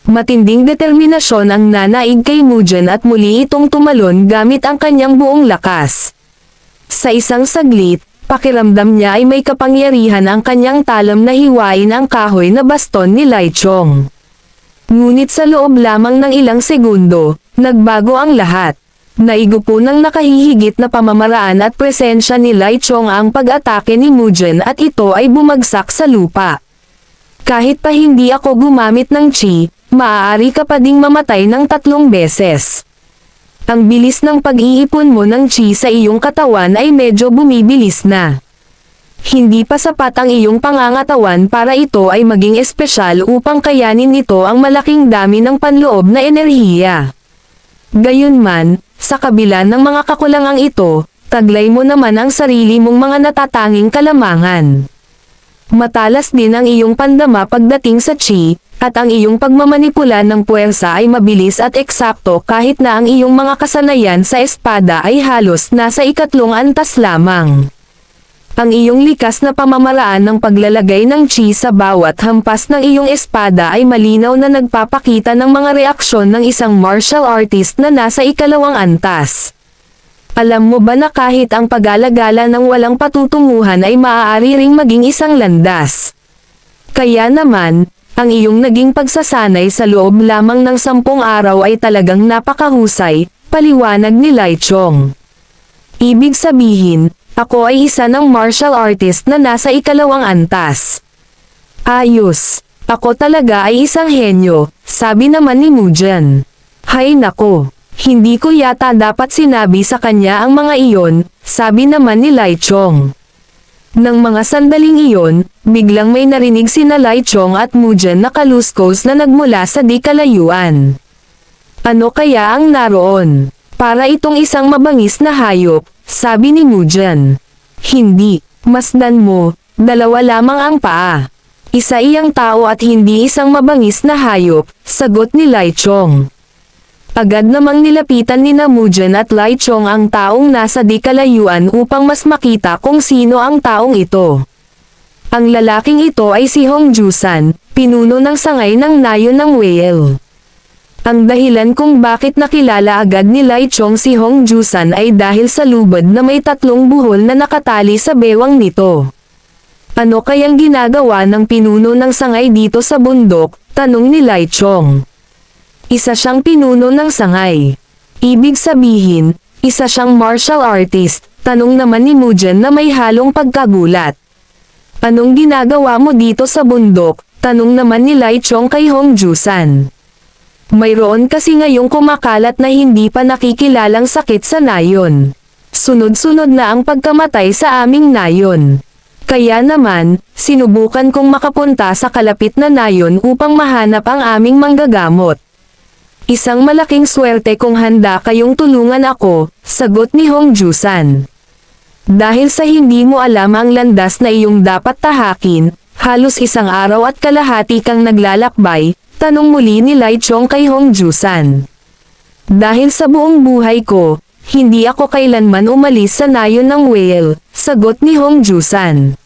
Matinding determinasyon ang nanaig kay Mujan at muli itong tumalon gamit ang kanyang buong lakas. Sa isang saglit, pakiramdam niya ay may kapangyarihan ang kanyang talam na hiwain ang kahoy na baston ni Lai Chong. Ngunit sa loob lamang ng ilang segundo, nagbago ang lahat. Naigupo ng nakahihigit na pamamaraan at presensya ni Lai Chong ang pag-atake ni Mujan at ito ay bumagsak sa lupa. Kahit pa hindi ako gumamit ng chi, maaari ka pa ding mamatay ng 3 beses. Ang bilis ng pag-iipon mo ng chi sa iyong katawan ay medyo bumibilis na. Hindi pa sapat ang iyong pangangatawan para ito ay maging espesyal upang kayanin nito ang malaking dami ng panloob na enerhiya. Gayunman, sa kabila ng mga kakulangang ito, taglay mo naman ang sarili mong mga natatanging kalamangan. Matalas din ang iyong pandama pagdating sa chi, at ang iyong pagmamanipula ng puwersa ay mabilis at eksakto kahit na ang iyong mga kasanayan sa espada ay halos nasa 3 antas lamang. Ang iyong likas na pamamaraan ng paglalagay ng chi sa bawat hampas ng iyong espada ay malinaw na nagpapakita ng mga reaksyon ng isang martial artist na nasa 2 antas. Alam mo ba na kahit ang pag-alagala ng walang patutunguhan ay maaari ring maging isang landas? Kaya naman, ang iyong naging pagsasanay sa loob lamang ng 10 araw ay talagang napakahusay, paliwanag ni Lai Chong. Ibig sabihin, ako ay isa ng martial artist na nasa 2 antas. Ayos, ako talaga ay isang henyo, sabi naman ni Mujan. Hay nako. Hindi ko yata dapat sinabi sa kanya ang mga iyon, sabi naman ni Lai Chong. Nang mga sandaling iyon, biglang may narinig sina Lai Chong at Mujan na kaluskos na nagmula sa di kalayuan. Ano kaya ang naroon? Para itong isang mabangis na hayop, sabi ni Mujan. Hindi, masdan mo, 2 lamang ang paa. Isa iyang tao at hindi isang mabangis na hayop, sagot ni Lai Chong. Agad namang nilapitan ni Mujan at Lai Chong ang taong nasa di kalayuan upang mas makita kung sino ang taong ito. Ang lalaking ito ay si Hong Jusan, pinuno ng sangay ng nayon ng whale. Ang dahilan kung bakit nakilala agad ni Lai Chong si Hong Jusan ay dahil sa lubad na may 3 buhol na nakatali sa bewang nito. Ano kayang ginagawa ng pinuno ng sangay dito sa bundok? Tanong ni Lai Chong. Isa siyang pinuno ng sangay. Ibig sabihin, isa siyang martial artist, tanong naman ni Mujan na may halong pagkagulat. Anong ginagawa mo dito sa bundok? Tanong naman ni Lai Chong kay Hong Jusan. Mayroon kasi ngayong kumakalat na hindi pa nakikilalang sakit sa nayon. Sunod-sunod na ang pagkamatay sa aming nayon. Kaya naman, sinubukan kong makapunta sa kalapit na nayon upang mahanap ang aming manggagamot. Isang malaking swerte kung handa kayong tulungan ako, sagot ni Hong Jusan. Dahil sa hindi mo alam ang landas na iyong dapat tahakin, halos 1 araw at kalahati kang naglalakbay, tanong muli ni Lai Chong kay Hong Jusan. Dahil sa buong buhay ko, hindi ako kailanman umalis sa nayon ng whale, sagot ni Hong Jusan.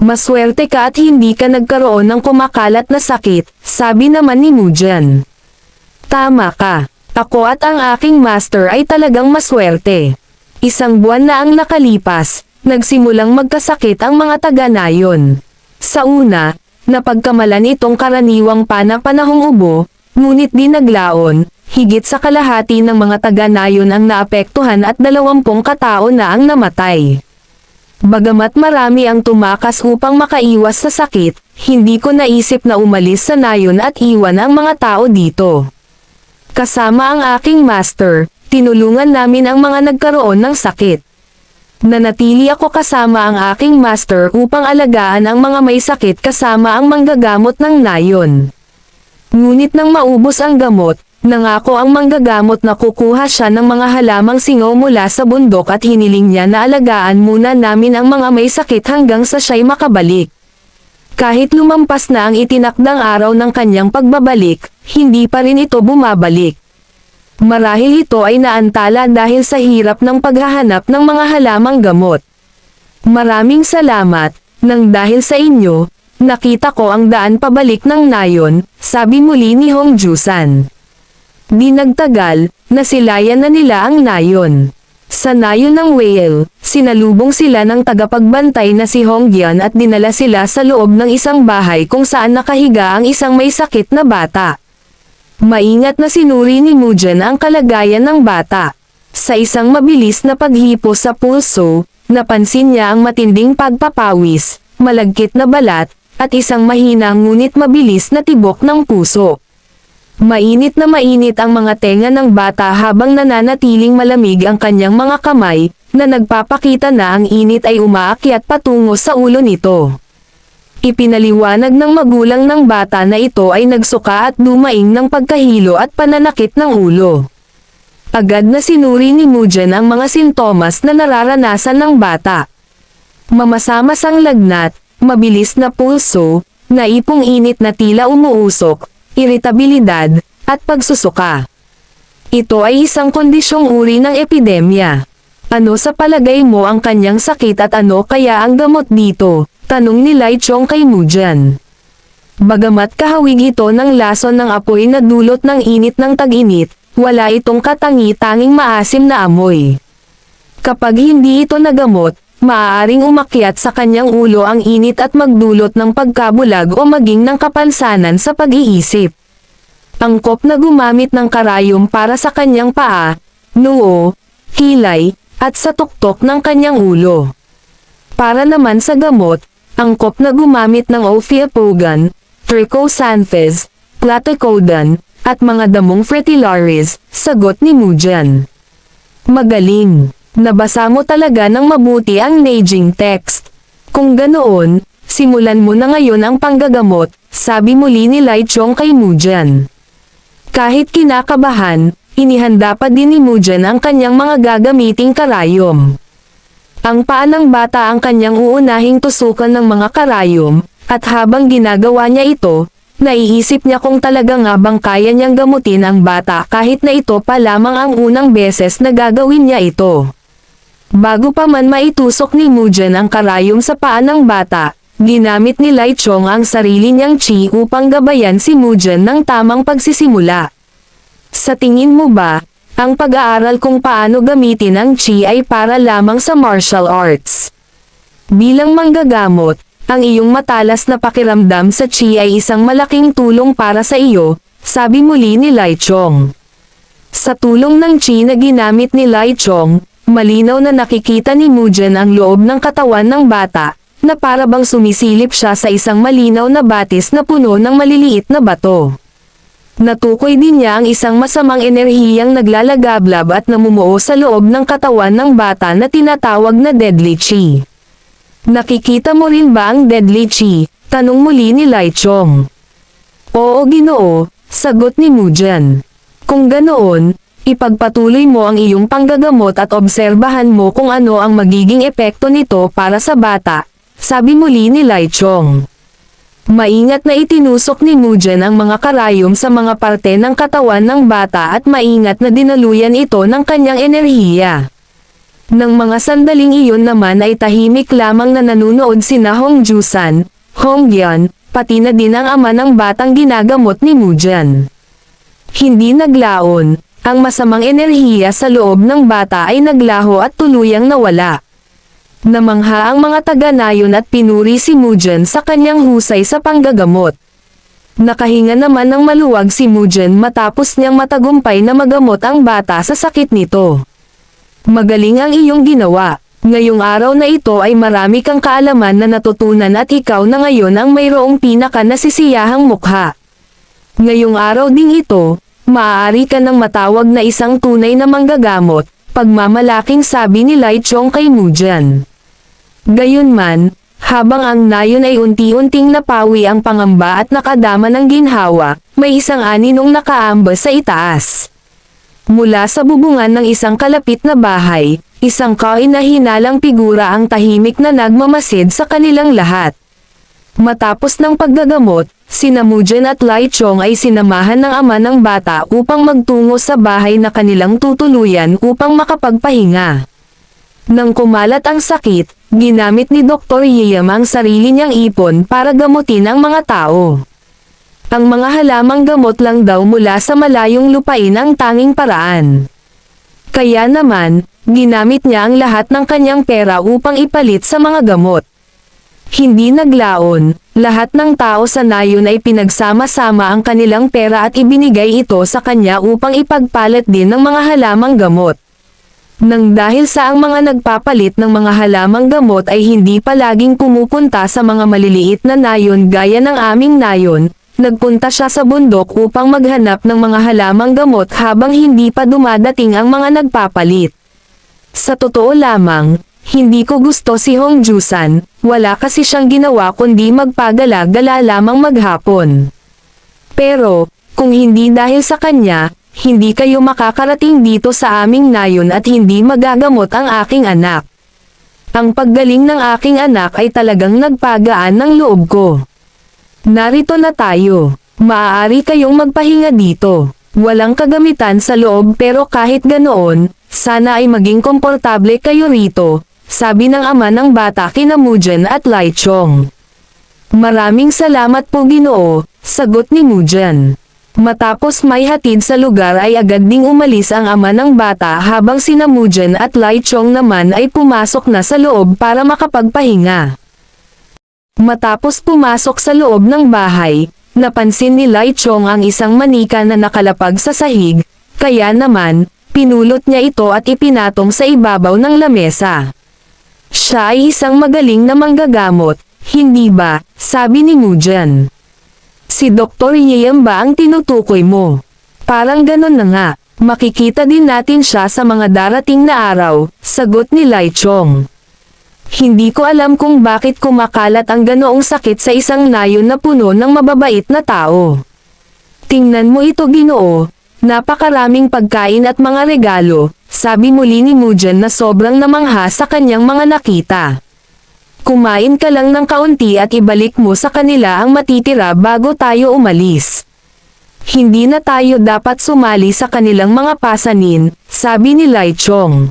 Maswerte ka at hindi ka nagkaroon ng kumakalat na sakit, sabi naman ni Mujan. Tama ka. Ako at ang aking master ay talagang maswerte. 1 buwan na ang nakalipas, nagsimulang magkasakit ang mga taga-nayon. Sa una, napagkamalan itong karaniwang panahong ubo, ngunit di naglaon, higit sa kalahati ng mga taga-nayon ang naapektuhan at 20 katao na ang namatay. Bagamat marami ang tumakas upang makaiwas sa sakit, hindi ko naisip na umalis sa nayon at iwan ang mga tao dito. Kasama ang aking master, tinulungan namin ang mga nagkaroon ng sakit. Nanatili ako kasama ang aking master upang alagaan ang mga may sakit kasama ang manggagamot ng nayon. Ngunit nang maubos ang gamot, nangako ang manggagamot na kukuha siya ng mga halamang singaw mula sa bundok at hiniling niya na alagaan muna namin ang mga may sakit hanggang sa siya'y makabalik. Kahit lumampas na ang itinakdang araw ng kanyang pagbabalik, hindi pa rin ito bumabalik. Marahil ito ay naantala dahil sa hirap ng paghahanap ng mga halamang gamot. Maraming salamat, nang dahil sa inyo, nakita ko ang daan pabalik ng nayon, sabi muli ni Hong Jusan. Di nagtagal, nasilayan na nila ang nayon. Sa nayon ng whale, sinalubong sila ng tagapagbantay na si Hong Gian at dinala sila sa loob ng isang bahay kung saan nakahiga ang isang may sakit na bata. Maingat na sinuri ni Mujan ang kalagayan ng bata. Sa isang mabilis na paghipo sa pulso, napansin niya ang matinding pagpapawis, malagkit na balat, at isang mahina ngunit mabilis na tibok ng puso. Mainit na mainit ang mga tenga ng bata habang nananatiling malamig ang kanyang mga kamay, na nagpapakita na ang init ay umaakyat patungo sa ulo nito. Ipinaliwanag ng magulang ng bata na ito ay nagsuka at dumaing ng pagkahilo at pananakit ng ulo. Agad na sinuri ni Mujan ang mga sintomas na nararanasan ng bata. Mamasamasang lagnat, mabilis na pulso, naipong init na tila umuusok, iritabilidad, at pagsusuka. Ito ay isang kondisyong uri ng epidemya. Ano sa palagay mo ang kanyang sakit at ano kaya ang gamot dito? Tanong ni Lai Chong kay Mujan. Bagamat kahawig ito ng lason ng apoy na dulot ng init ng tag-init, wala itong katangi-tanging maasim na amoy. Kapag hindi ito nagamot, maaaring umakyat sa kanyang ulo ang init at magdulot ng pagkabulag o maging ng kapansanan sa pag-iisip. Angkop na gumamit ng karayom para sa kanyang paa, noo, kilay, at sa tuktok ng kanyang ulo. Para naman sa gamot, angkop na gumamit ng Ophiopogan, Trichosanthus, Platycodon, at mga damong fritillaris, sagot ni Mujan. Magaling! Nabasa mo talaga ng mabuti ang Neijing text. Kung ganoon, simulan mo na ngayon ang panggagamot, sabi muli ni Lai Chong kay Mujan. Kahit kinakabahan, inihanda pa din ni Mujan ang kanyang mga gagamiting karayom. Ang paa ng bata ang kanyang uunahing tusukan ng mga karayom, at habang ginagawa niya ito, naiisip niya kung talaga nga bang kaya niyang gamutin ang bata kahit na ito pa lamang ang unang beses na gagawin niya ito. Bago pa man maitusok ni Mujan ang karayom sa paa ng bata, ginamit ni Lai Chong ang sarili niyang chi upang gabayan si Mujan ng tamang pagsisimula. Sa tingin mo ba, ang pag-aaral kung paano gamitin ang chi ay para lamang sa martial arts? Bilang manggagamot, ang iyong matalas na pakiramdam sa chi ay isang malaking tulong para sa iyo, sabi muli ni Lai Chong. Sa tulong ng chi na ginamit ni Lai Chong, malinaw na nakikita ni Mujan ang loob ng katawan ng bata, na para bang sumisilip siya sa isang malinaw na batis na puno ng maliliit na bato. Natukoy din niya ang isang masamang enerhiyang naglalagablab at namumuo sa loob ng katawan ng bata na tinatawag na Deadly Chi. Nakikita mo rin ba ang Deadly Chi? Tanong muli ni Lai Chong. Oo Ginoo, sagot ni Mujan. Kung ganoon, ipagpatuloy mo ang iyong panggagamot at obserbahan mo kung ano ang magiging epekto nito para sa bata, sabi muli ni Lai Chong. Maingat na itinusok ni Mujan ang mga karayom sa mga parte ng katawan ng bata at maingat na dinaluyan ito ng kanyang enerhiya. Nang mga sandaling iyon naman ay tahimik lamang na nanunood sina Hong Jusan, Hong Gian, pati na din ang ama ng batang ginagamot ni Mujan. Hindi naglaon. Ang masamang enerhiya sa loob ng bata ay naglaho at tuluyang nawala. Namangha ang mga taga-nayon at pinuri si Mujan sa kanyang husay sa panggagamot. Nakahinga naman ng maluwag si Mujen matapos niyang matagumpay na magamot ang bata sa sakit nito. Magaling ang iyong ginawa. Ngayong araw na ito ay marami kang kaalaman na natutunan at ikaw na ngayon ang mayroong pinaka nasisiyahang mukha. Ngayong araw ding ito, maaari ka nang matawag na isang tunay na manggagamot, pagmamalaking sabi ni Lai Chong kay Mujen. Gayunman, habang ang nayon ay unti-unting napawi ang pangamba at nakadama ng ginhawa, may isang aninong nakaambas sa itaas. Mula sa bubungan ng isang kalapit na bahay, isang kahinahinalang figura ang tahimik na nagmamasid sa kanilang lahat. Matapos ng paggagamot, sina Mujen at Lai Chong ay sinamahan ng ama ng bata upang magtungo sa bahay na kanilang tutuluyan upang makapagpahinga. Nang kumalat ang sakit, ginamit ni Dr. Yam ang sarili niyang ipon para gamutin ang mga tao. Ang mga halamang gamot lang daw mula sa malayong lupain ang tanging paraan. Kaya naman, ginamit niya ang lahat ng kanyang pera upang ipalit sa mga gamot. Hindi naglaon, lahat ng tao sa nayon ay pinagsama-sama ang kanilang pera at ibinigay ito sa kanya upang ipagpalit din ng mga halamang gamot. Nang dahil sa ang mga nagpapalit ng mga halamang gamot ay hindi palaging pumupunta sa mga maliliit na nayon gaya ng aming nayon, nagpunta siya sa bundok upang maghanap ng mga halamang gamot habang hindi pa dumadating ang mga nagpapalit. Sa totoo lamang, hindi ko gusto si Hong Jusan, wala kasi siyang ginawa kundi magpagala-gala lamang maghapon. Pero, kung hindi dahil sa kanya, hindi kayo makakarating dito sa aming nayon at hindi magagamot ang aking anak. Ang paggaling ng aking anak ay talagang nagpagaan ng loob ko. Narito na tayo. Maaari kayong magpahinga dito. Walang kagamitan sa loob pero kahit ganoon, sana ay maging komportable kayo rito, sabi ng ama ng bata kina Mujen at Lai Chong. Maraming salamat po Ginoo, sagot ni Mujen. Matapos may hatid sa lugar ay agad ding umalis ang ama ng bata habang sina Mujen at Lai Chong naman ay pumasok na sa loob para makapagpahinga. Matapos pumasok sa loob ng bahay, napansin ni Lai Chong ang isang manika na nakalapag sa sahig, kaya naman, pinulot niya ito at ipinatong sa ibabaw ng lamesa. Siya ay isang magaling na manggagamot, hindi ba, sabi ni Mujen. Si Dr. Yam ba ang tinutukoy mo? Parang ganon na nga, makikita din natin siya sa mga darating na araw, sagot ni Lai Chong. Hindi ko alam kung bakit kumakalat ang ganoong sakit sa isang nayon na puno ng mababait na tao. Tingnan mo ito Ginoo, napakaraming pagkain at mga regalo, sabi muli ni Mujen na sobrang namangha sa kanyang mga nakita. Kumain ka lang ng kaunti at ibalik mo sa kanila ang matitira bago tayo umalis. Hindi na tayo dapat sumali sa kanilang mga pasanin, sabi ni Lai Chong.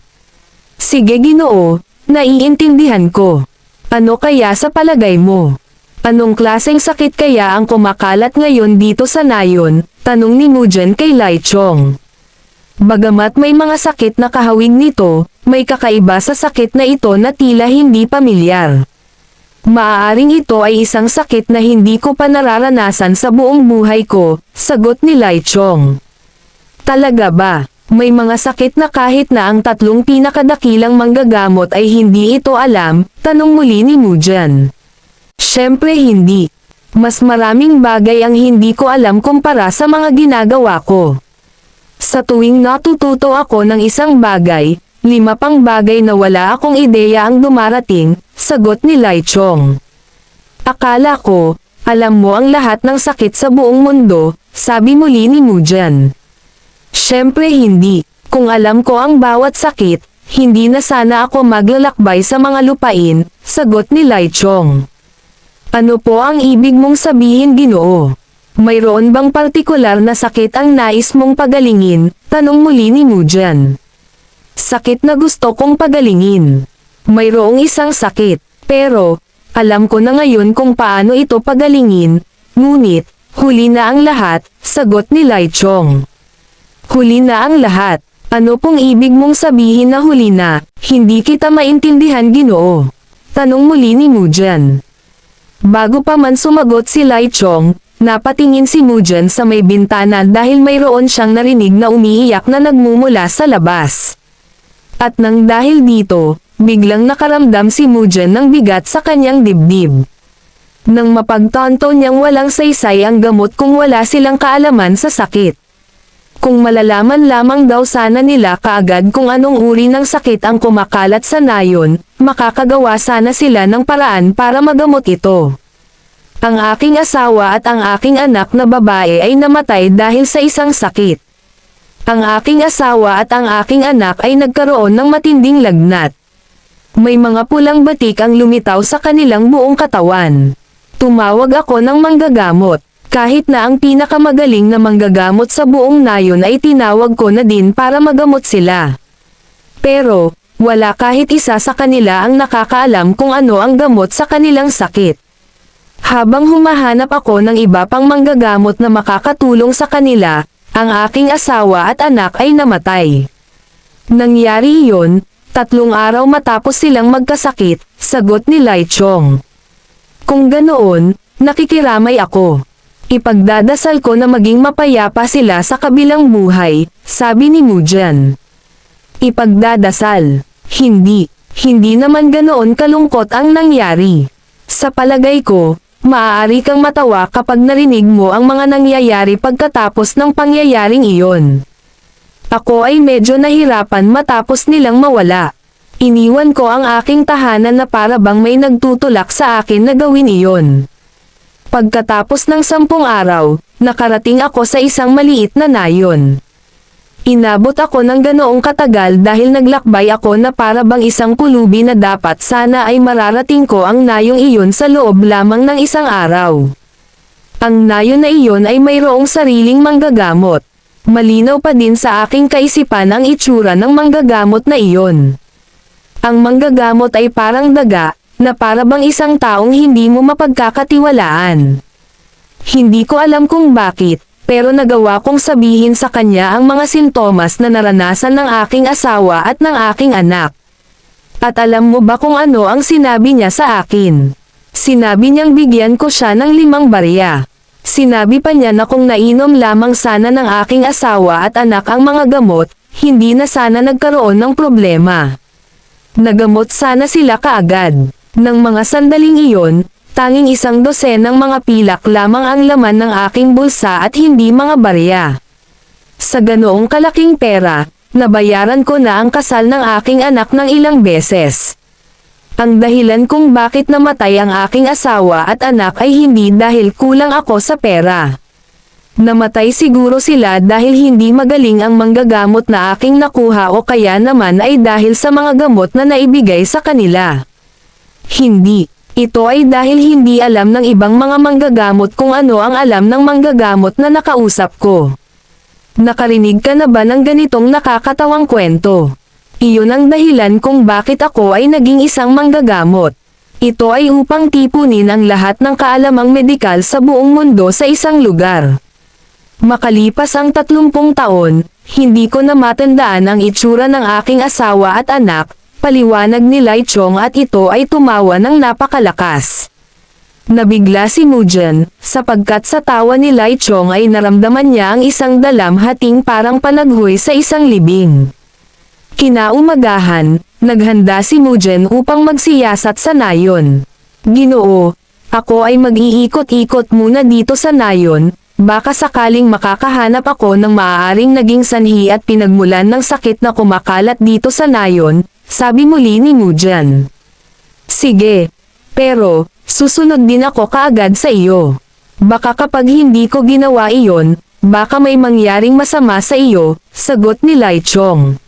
Sige Ginoo, naiintindihan ko. Ano kaya sa palagay mo? Anong klaseng sakit kaya ang kumakalat ngayon dito sa nayon? Tanong ni Mujen kay Lai Chong. Bagamat may mga sakit na kahawig nito, may kakaiba sa sakit na ito na tila hindi pamilyar. Maaaring ito ay isang sakit na hindi ko pa nararanasan sa buong buhay ko, sagot ni Lai Chong. Talaga ba? May mga sakit na kahit na ang tatlong pinakadakilang manggagamot ay hindi ito alam, tanong muli ni Mujen. Siyempre hindi. Mas maraming bagay ang hindi ko alam kumpara sa mga ginagawa ko. Sa tuwing natututo ako ng isang bagay, 5 pang bagay na wala akong ideya ang dumarating, sagot ni Lai Chong. Akala ko, alam mo ang lahat ng sakit sa buong mundo, sabi muli ni Mujen. Siyempre hindi, kung alam ko ang bawat sakit, hindi na sana ako maglalakbay sa mga lupain, sagot ni Lai Chong. Ano po ang ibig mong sabihin Ginoo? Mayroon bang partikular na sakit ang nais mong pagalingin? Tanong muli ni Mujen. Sakit na gusto kong pagalingin. Mayroong isang sakit, pero, alam ko na ngayon kung paano ito pagalingin, ngunit, huli na ang lahat, sagot ni Lai Chong. Huli na ang lahat. Ano pong ibig mong sabihin na huli na? Hindi kita maintindihan Ginoo. Tanong muli ni Mujen. Bago pa man sumagot si Lai Chong, Napatingin si Mujan sa may bintana dahil mayroon siyang narinig na umiiyak na nagmumula sa labas. At nang dahil dito, biglang nakaramdam si Mujan ng bigat sa kanyang dibdib. Nang mapagtanto niyang walang saysay ang gamot kung wala silang kaalaman sa sakit. Kung malalaman lamang daw sana nila kaagad kung anong uri ng sakit ang kumakalat sa nayon, makakagawa sana sila ng paraan para magamot ito. Ang aking asawa at ang aking anak na babae ay namatay dahil sa isang sakit. Ang aking asawa at ang aking anak ay nagkaroon ng matinding lagnat. May mga pulang batik ang lumitaw sa kanilang buong katawan. Tumawag ako ng manggagamot. Kahit na ang pinakamagaling na manggagamot sa buong nayon ay tinawag ko na din para magamot sila. Pero, wala kahit isa sa kanila ang nakakaalam kung ano ang gamot sa kanilang sakit. Habang humahanap ako ng iba pang manggagamot na makakatulong sa kanila, ang aking asawa at anak ay namatay. Nangyari iyon, 3 araw matapos silang magkasakit, sagot ni Lai Chong. Kung ganoon, nakikiramay ako. Ipagdadasal ko na maging mapayapa sila sa kabilang buhay, sabi ni Mujan. Ipagdadasal. Hindi naman ganoon kalungkot ang nangyari. Sa palagay ko, maaari kang matawa kapag narinig mo ang mga nangyayari pagkatapos ng pangyayaring iyon. Ako ay medyo nahirapan matapos nilang mawala. Iniwan ko ang aking tahanan na para bang may nagtutulak sa akin na gawin iyon. Pagkatapos ng 10 araw, nakarating ako sa isang maliit na nayon. Inabot ako ng ganoong katagal dahil naglakbay ako na para bang isang pulubi na dapat sana ay mararating ko ang nayong iyon sa loob lamang ng 1 araw. Ang nayon na iyon ay mayroong sariling manggagamot. Malinaw pa din sa aking kaisipan ang itsura ng manggagamot na iyon. Ang manggagamot ay parang daga, na para bang isang taong hindi mo mapagkakatiwalaan. Hindi ko alam kung bakit, pero nagawa kong sabihin sa kanya ang mga sintomas na naranasan ng aking asawa at ng aking anak. At alam mo ba kung ano ang sinabi niya sa akin? Sinabi niyang bigyan ko siya ng 5 barya. Sinabi pa niya na kung nainom lamang sana ng aking asawa at anak ang mga gamot, hindi na sana nagkaroon ng problema. Nagamot sana sila kaagad. Nang mga sandaling iyon, tanging 1 dosenang mga pilak lamang ang laman ng aking bulsa at hindi mga barya. Sa ganoong kalaking pera, nabayaran ko na ang kasal ng aking anak ng ilang beses. Ang dahilan kung bakit namatay ang aking asawa at anak ay hindi dahil kulang ako sa pera. Namatay siguro sila dahil hindi magaling ang manggagamot na aking nakuha o kaya naman ay dahil sa mga gamot na naibigay sa kanila. Hindi. Ito ay dahil hindi alam ng ibang mga manggagamot kung ano ang alam ng manggagamot na nakausap ko. Nakarinig ka na ba ng ganitong nakakatawang kwento? Iyon ang dahilan kung bakit ako ay naging isang manggagamot. Ito ay upang tipunin ang lahat ng kaalamang medikal sa buong mundo sa isang lugar. Makalipas ang 30 taon, hindi ko na matandaan ang itsura ng aking asawa at anak, paliwanag ni Lai Chong at ito ay tumawa ng napakalakas. Nabigla si Mujan, sapagkat sa tawa ni Lai Chong ay naramdaman niya ang isang dalamhating parang panaghoy sa isang libing. Kinaumagahan, naghanda si Mujan upang magsiyasat sa nayon. Ginoo, ako ay mag-iikot-ikot muna dito sa nayon, baka sakaling makakahanap ako ng maaaring naging sanhi at pinagmulan ng sakit na kumakalat dito sa nayon, sabi muli ni Mujan. Sige, pero, susunod din ako kaagad sa iyo. Baka kapag hindi ko ginawa iyon, baka may mangyaring masama sa iyo, sagot ni Lai Chong.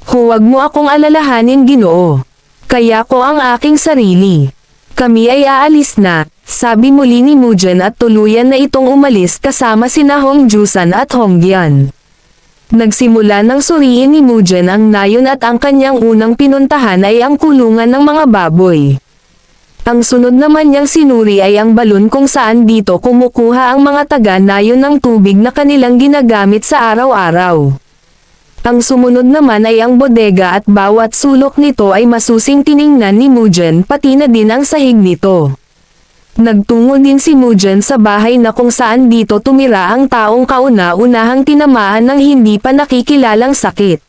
Huwag mo akong alalahanin, Ginoo. Kaya ko ang aking sarili. Kami ay aalis na, sabi muli ni Mujan at tuluyan na itong umalis kasama sina Hong Jusan at Hong Gian. Nagsimula ng suriin ni Mujan ang nayon at ang kanyang unang pinuntahan ay ang kulungan ng mga baboy. Ang sunod naman niyang sinuri ay ang balon kung saan dito kumukuha ang mga taga-nayon ng tubig na kanilang ginagamit sa araw-araw. Ang sumunod naman ay ang bodega at bawat sulok nito ay masusing tiningnan ni Mujan pati na din ang sahig nito. Nagtungo din si Mujan sa bahay na kung saan dito tumira ang taong kauna-unahang tinamaan ng hindi pa nakikilalang sakit.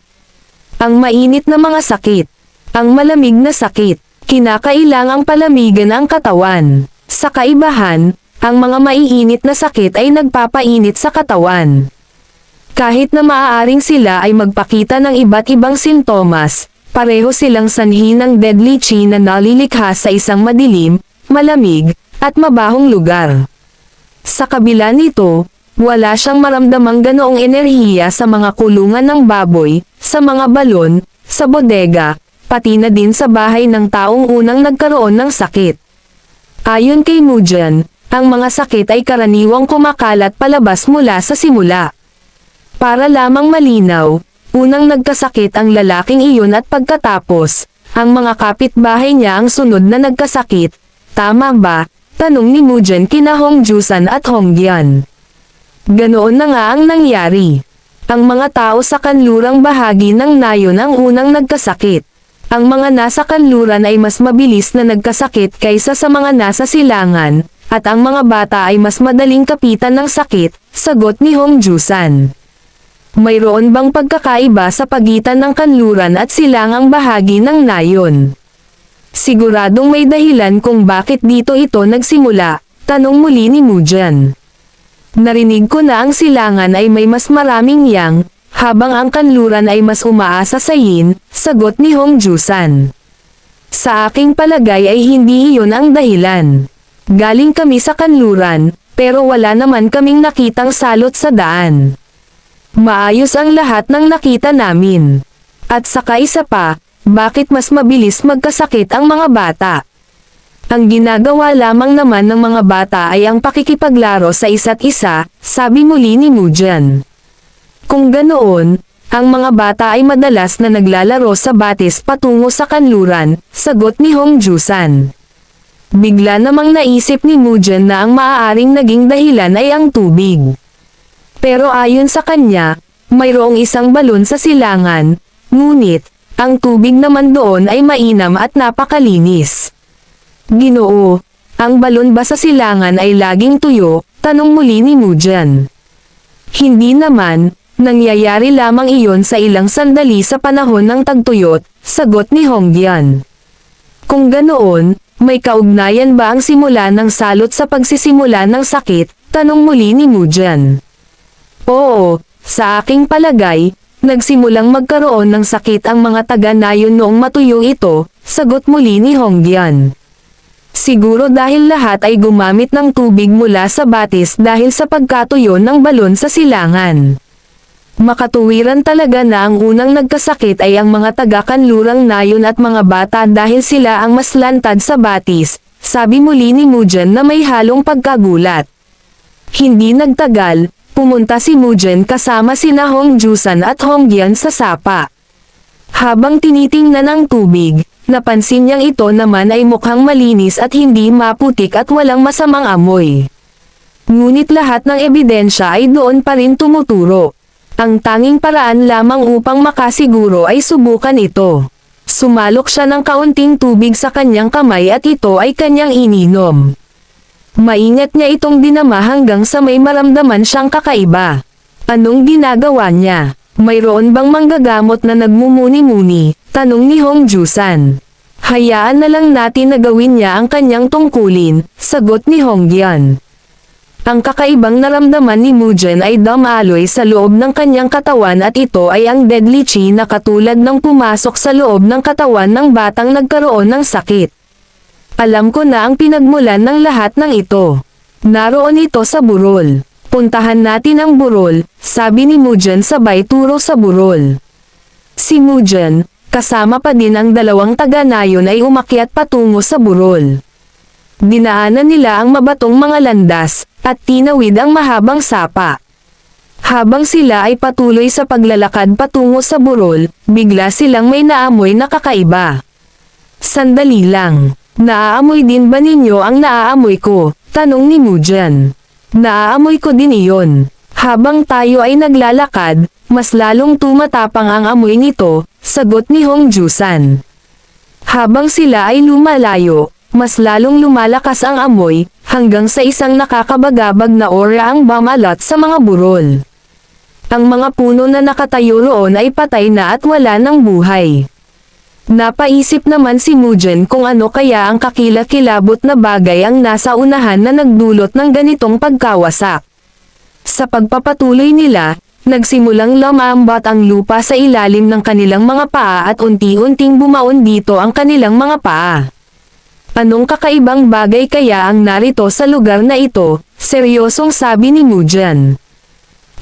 Ang mainit na mga sakit. Ang malamig na sakit. Kinakailangang palamigan ang katawan. Sa kaibahan, ang mga maiinit na sakit ay nagpapainit sa katawan. Kahit na maaaring sila ay magpakita ng iba't ibang sintomas, pareho silang sanhi ng deadly chi na nalilikha sa isang madilim, malamig, at mabahong lugar. Sa kabila nito, wala siyang maramdamang ganoong enerhiya sa mga kulungan ng baboy, sa mga balon, sa bodega, pati na din sa bahay ng taong unang nagkaroon ng sakit. Ayon kay Mujan, ang mga sakit ay karaniwang kumakalat palabas mula sa simula. Para lamang malinaw, unang nagkasakit ang lalaking iyon at pagkatapos, ang mga kapitbahay niya ang sunod na nagkasakit. Tama ba? Tanong ni Mujan kina Hongjusan at Hongyan. Ganoon na nga ang nangyari. Ang mga tao sa kanlurang bahagi ng nayon ang unang nagkasakit. Ang mga nasa kanluran ay mas mabilis na nagkasakit kaysa sa mga nasa silangan, at ang mga bata ay mas madaling kapitan ng sakit, sagot ni Hongjusan. Mayroon bang pagkakaiba sa pagitan ng kanluran at silangang bahagi ng nayon? Siguradong may dahilan kung bakit dito ito nagsimula, tanong muli ni Mujan. Narinig ko na ang silangan ay may mas maraming yang, habang ang kanluran ay mas umaasa sa yin, sagot ni Hongjusan. Sa aking palagay ay hindi iyon ang dahilan. Galing kami sa kanluran, pero wala naman kaming nakitang salot sa daan. Maayos ang lahat ng nakita namin. At saka isa pa, bakit mas mabilis magkasakit ang mga bata? Ang ginagawa lamang naman ng mga bata ay ang pakikipaglaro sa isa't isa, sabi muli ni Mujan. Kung ganoon, ang mga bata ay madalas na naglalaro sa batis patungo sa kanluran, sagot ni Hongjusan. Bigla namang naisip ni Mujan na ang maaaring naging dahilan ay ang tubig. Pero ayon sa kanya, mayroong isang balon sa silangan, ngunit, ang tubig naman doon ay mainam at napakalinis. Ginoo, ang balon ba sa silangan ay laging tuyo? Tanong muli ni Mujan. Hindi naman, nangyayari lamang iyon sa ilang sandali sa panahon ng tagtuyot, sagot ni Hongyan. Kung ganoon, may kaugnayan ba ang simula ng salot sa pagsisimula ng sakit? Tanong muli ni Mujan. Oo, sa aking palagay, nagsimulang magkaroon ng sakit ang mga taga-nayon noong matuyong ito, sagot muli ni Hongyan. Siguro dahil lahat ay gumamit ng tubig mula sa batis dahil sa pagkatuyo ng balon sa silangan. Makatuwiran talaga na ang unang nagkasakit ay ang mga taga-kanlurang nayon at mga bata dahil sila ang mas lantad sa batis, sabi muli ni Mujan na may halong pagkagulat. Hindi nagtagal, pumunta si Mujan kasama sina Hongjusan at Hongyan sa sapa. Habang tinitingnan ang tubig, napansin niyang ito naman ay mukhang malinis at hindi maputik at walang masamang amoy. Ngunit lahat ng ebidensya ay doon pa rin tumuturo. Ang tanging paraan lamang upang makasiguro ay subukan ito. Sumalok siya ng kaunting tubig sa kanyang kamay at ito ay kanyang ininom. Maingat niya itong dinama hanggang sa may maramdaman siyang kakaiba. Anong ginagawa niya? Mayroon bang manggagamot na nagmumuni-muni? Tanong ni Hongjusan. Hayaan na lang natin na gawin niya ang kanyang tungkulin, sagot ni Hongyan. Ang kakaibang naramdaman ni Mujan ay damaloy sa loob ng kanyang katawan at ito ay ang deadly chi na katulad ng pumasok sa loob ng katawan ng batang nagkaroon ng sakit. Alam ko na ang pinagmulan ng lahat ng ito. Naroon ito sa burol. Puntahan natin ang burol, sabi ni Mujan sabay turo sa burol. Si Mujan, kasama pa din ang dalawang taga-nayon ay umakyat patungo sa burol. Dinaanan nila ang mabatong mga landas, at tinawid ang mahabang sapa. Habang sila ay patuloy sa paglalakad patungo sa burol, bigla silang may naamoy na kakaiba. Sandali lang. Naaamoy din ba ninyo ang naaamoy ko? Tanong ni Mujan. Naaamoy ko din iyon. Habang tayo ay naglalakad, mas lalong tumatapang ang amoy nito, sagot ni Hongjusan. Habang sila ay lumalayo, mas lalong lumalakas ang amoy, hanggang sa isang nakakabagabag na aura ang bumalat sa mga burol. Ang mga puno na nakatayo roon ay patay na at wala ng buhay. Napaisip naman si Mugen kung ano kaya ang kakilakilabot na bagay ang nasa unahan na nagdulot ng ganitong pagkawasak. Sa pagpapatuloy nila, nagsimulang lumambat ang lupa sa ilalim ng kanilang mga paa at unti-unting bumaon dito ang kanilang mga paa. Anong kakaibang bagay kaya ang narito sa lugar na ito? Seryosong sabi ni Mugen.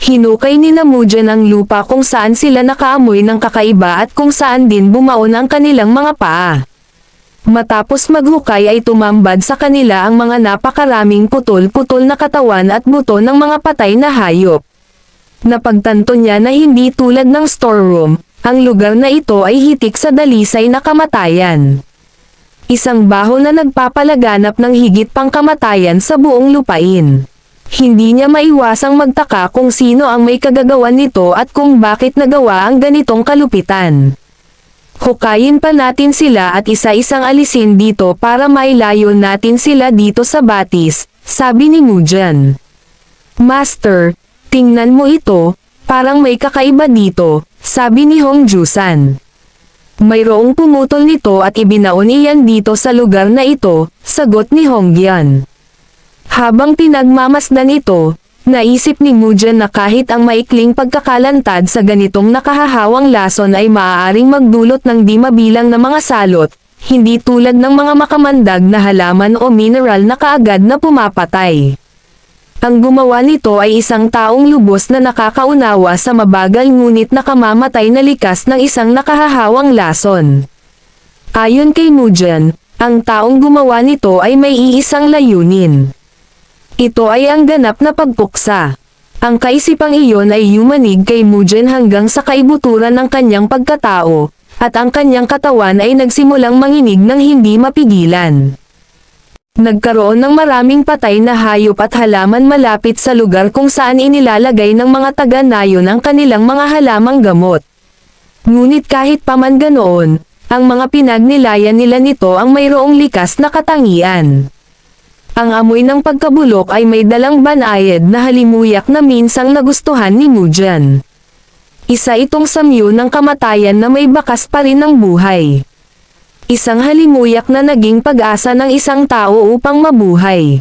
Hinukay ni Mugen ang lupa kung saan sila nakaamoy ng kakaiba at kung saan din bumaon ang kanilang mga paa. Matapos maghukay ay tumambad sa kanila ang mga napakaraming putol-putol na katawan at buto ng mga patay na hayop. Napagtanto niya na hindi tulad ng storeroom, ang lugar na ito ay hitik sa dalisay na kamatayan. Isang baho na nagpapalaganap ng higit pang kamatayan sa buong lupain. Hindi niya maiwasang magtaka kung sino ang may kagagawan nito at kung bakit nagawa ang ganitong kalupitan. Hukayin pa natin sila at isa-isang alisin dito para mailayo natin sila dito sa batis, sabi ni Mugen. Master, tingnan mo ito, parang may kakaiba dito, sabi ni Hong Jusan. Mayroong pumutol nito at ibinaon iyan dito sa lugar na ito, sagot ni Hongyan. Habang pinagmamasdan ito, naisip ni Mugen na kahit ang maikling pagkakalantad sa ganitong nakahahawang lason ay maaaring magdulot ng di mabilang na mga salot, hindi tulad ng mga makamandag na halaman o mineral na kaagad na pumapatay. Ang gumawa nito ay isang taong lubos na nakakaunawa sa mabagal ngunit nakamamatay na likas ng isang nakahahawang lason. Ayon kay Mugen, ang taong gumawa nito ay may iisang layunin. Ito ay ang ganap na pagpuksa. Ang kaisipang iyon ay yumanig kay Mugen hanggang sa kaibuturan ng kanyang pagkatao, at ang kanyang katawan ay nagsimulang manginig ng hindi mapigilan. Nagkaroon ng maraming patay na hayop at halaman malapit sa lugar kung saan inilalagay ng mga taga-nayon ang kanilang mga halamang gamot. Ngunit kahit paman ganoon, ang mga pinagnilayan nila nito ang mayroong likas na katangian. Ang amoy ng pagkabulok ay may dalang banayad na halimuyak na minsang nagustuhan ni Mugen. Isa itong samyo ng kamatayan na may bakas pa rin ng buhay. Isang halimuyak na naging pag-asa ng isang tao upang mabuhay.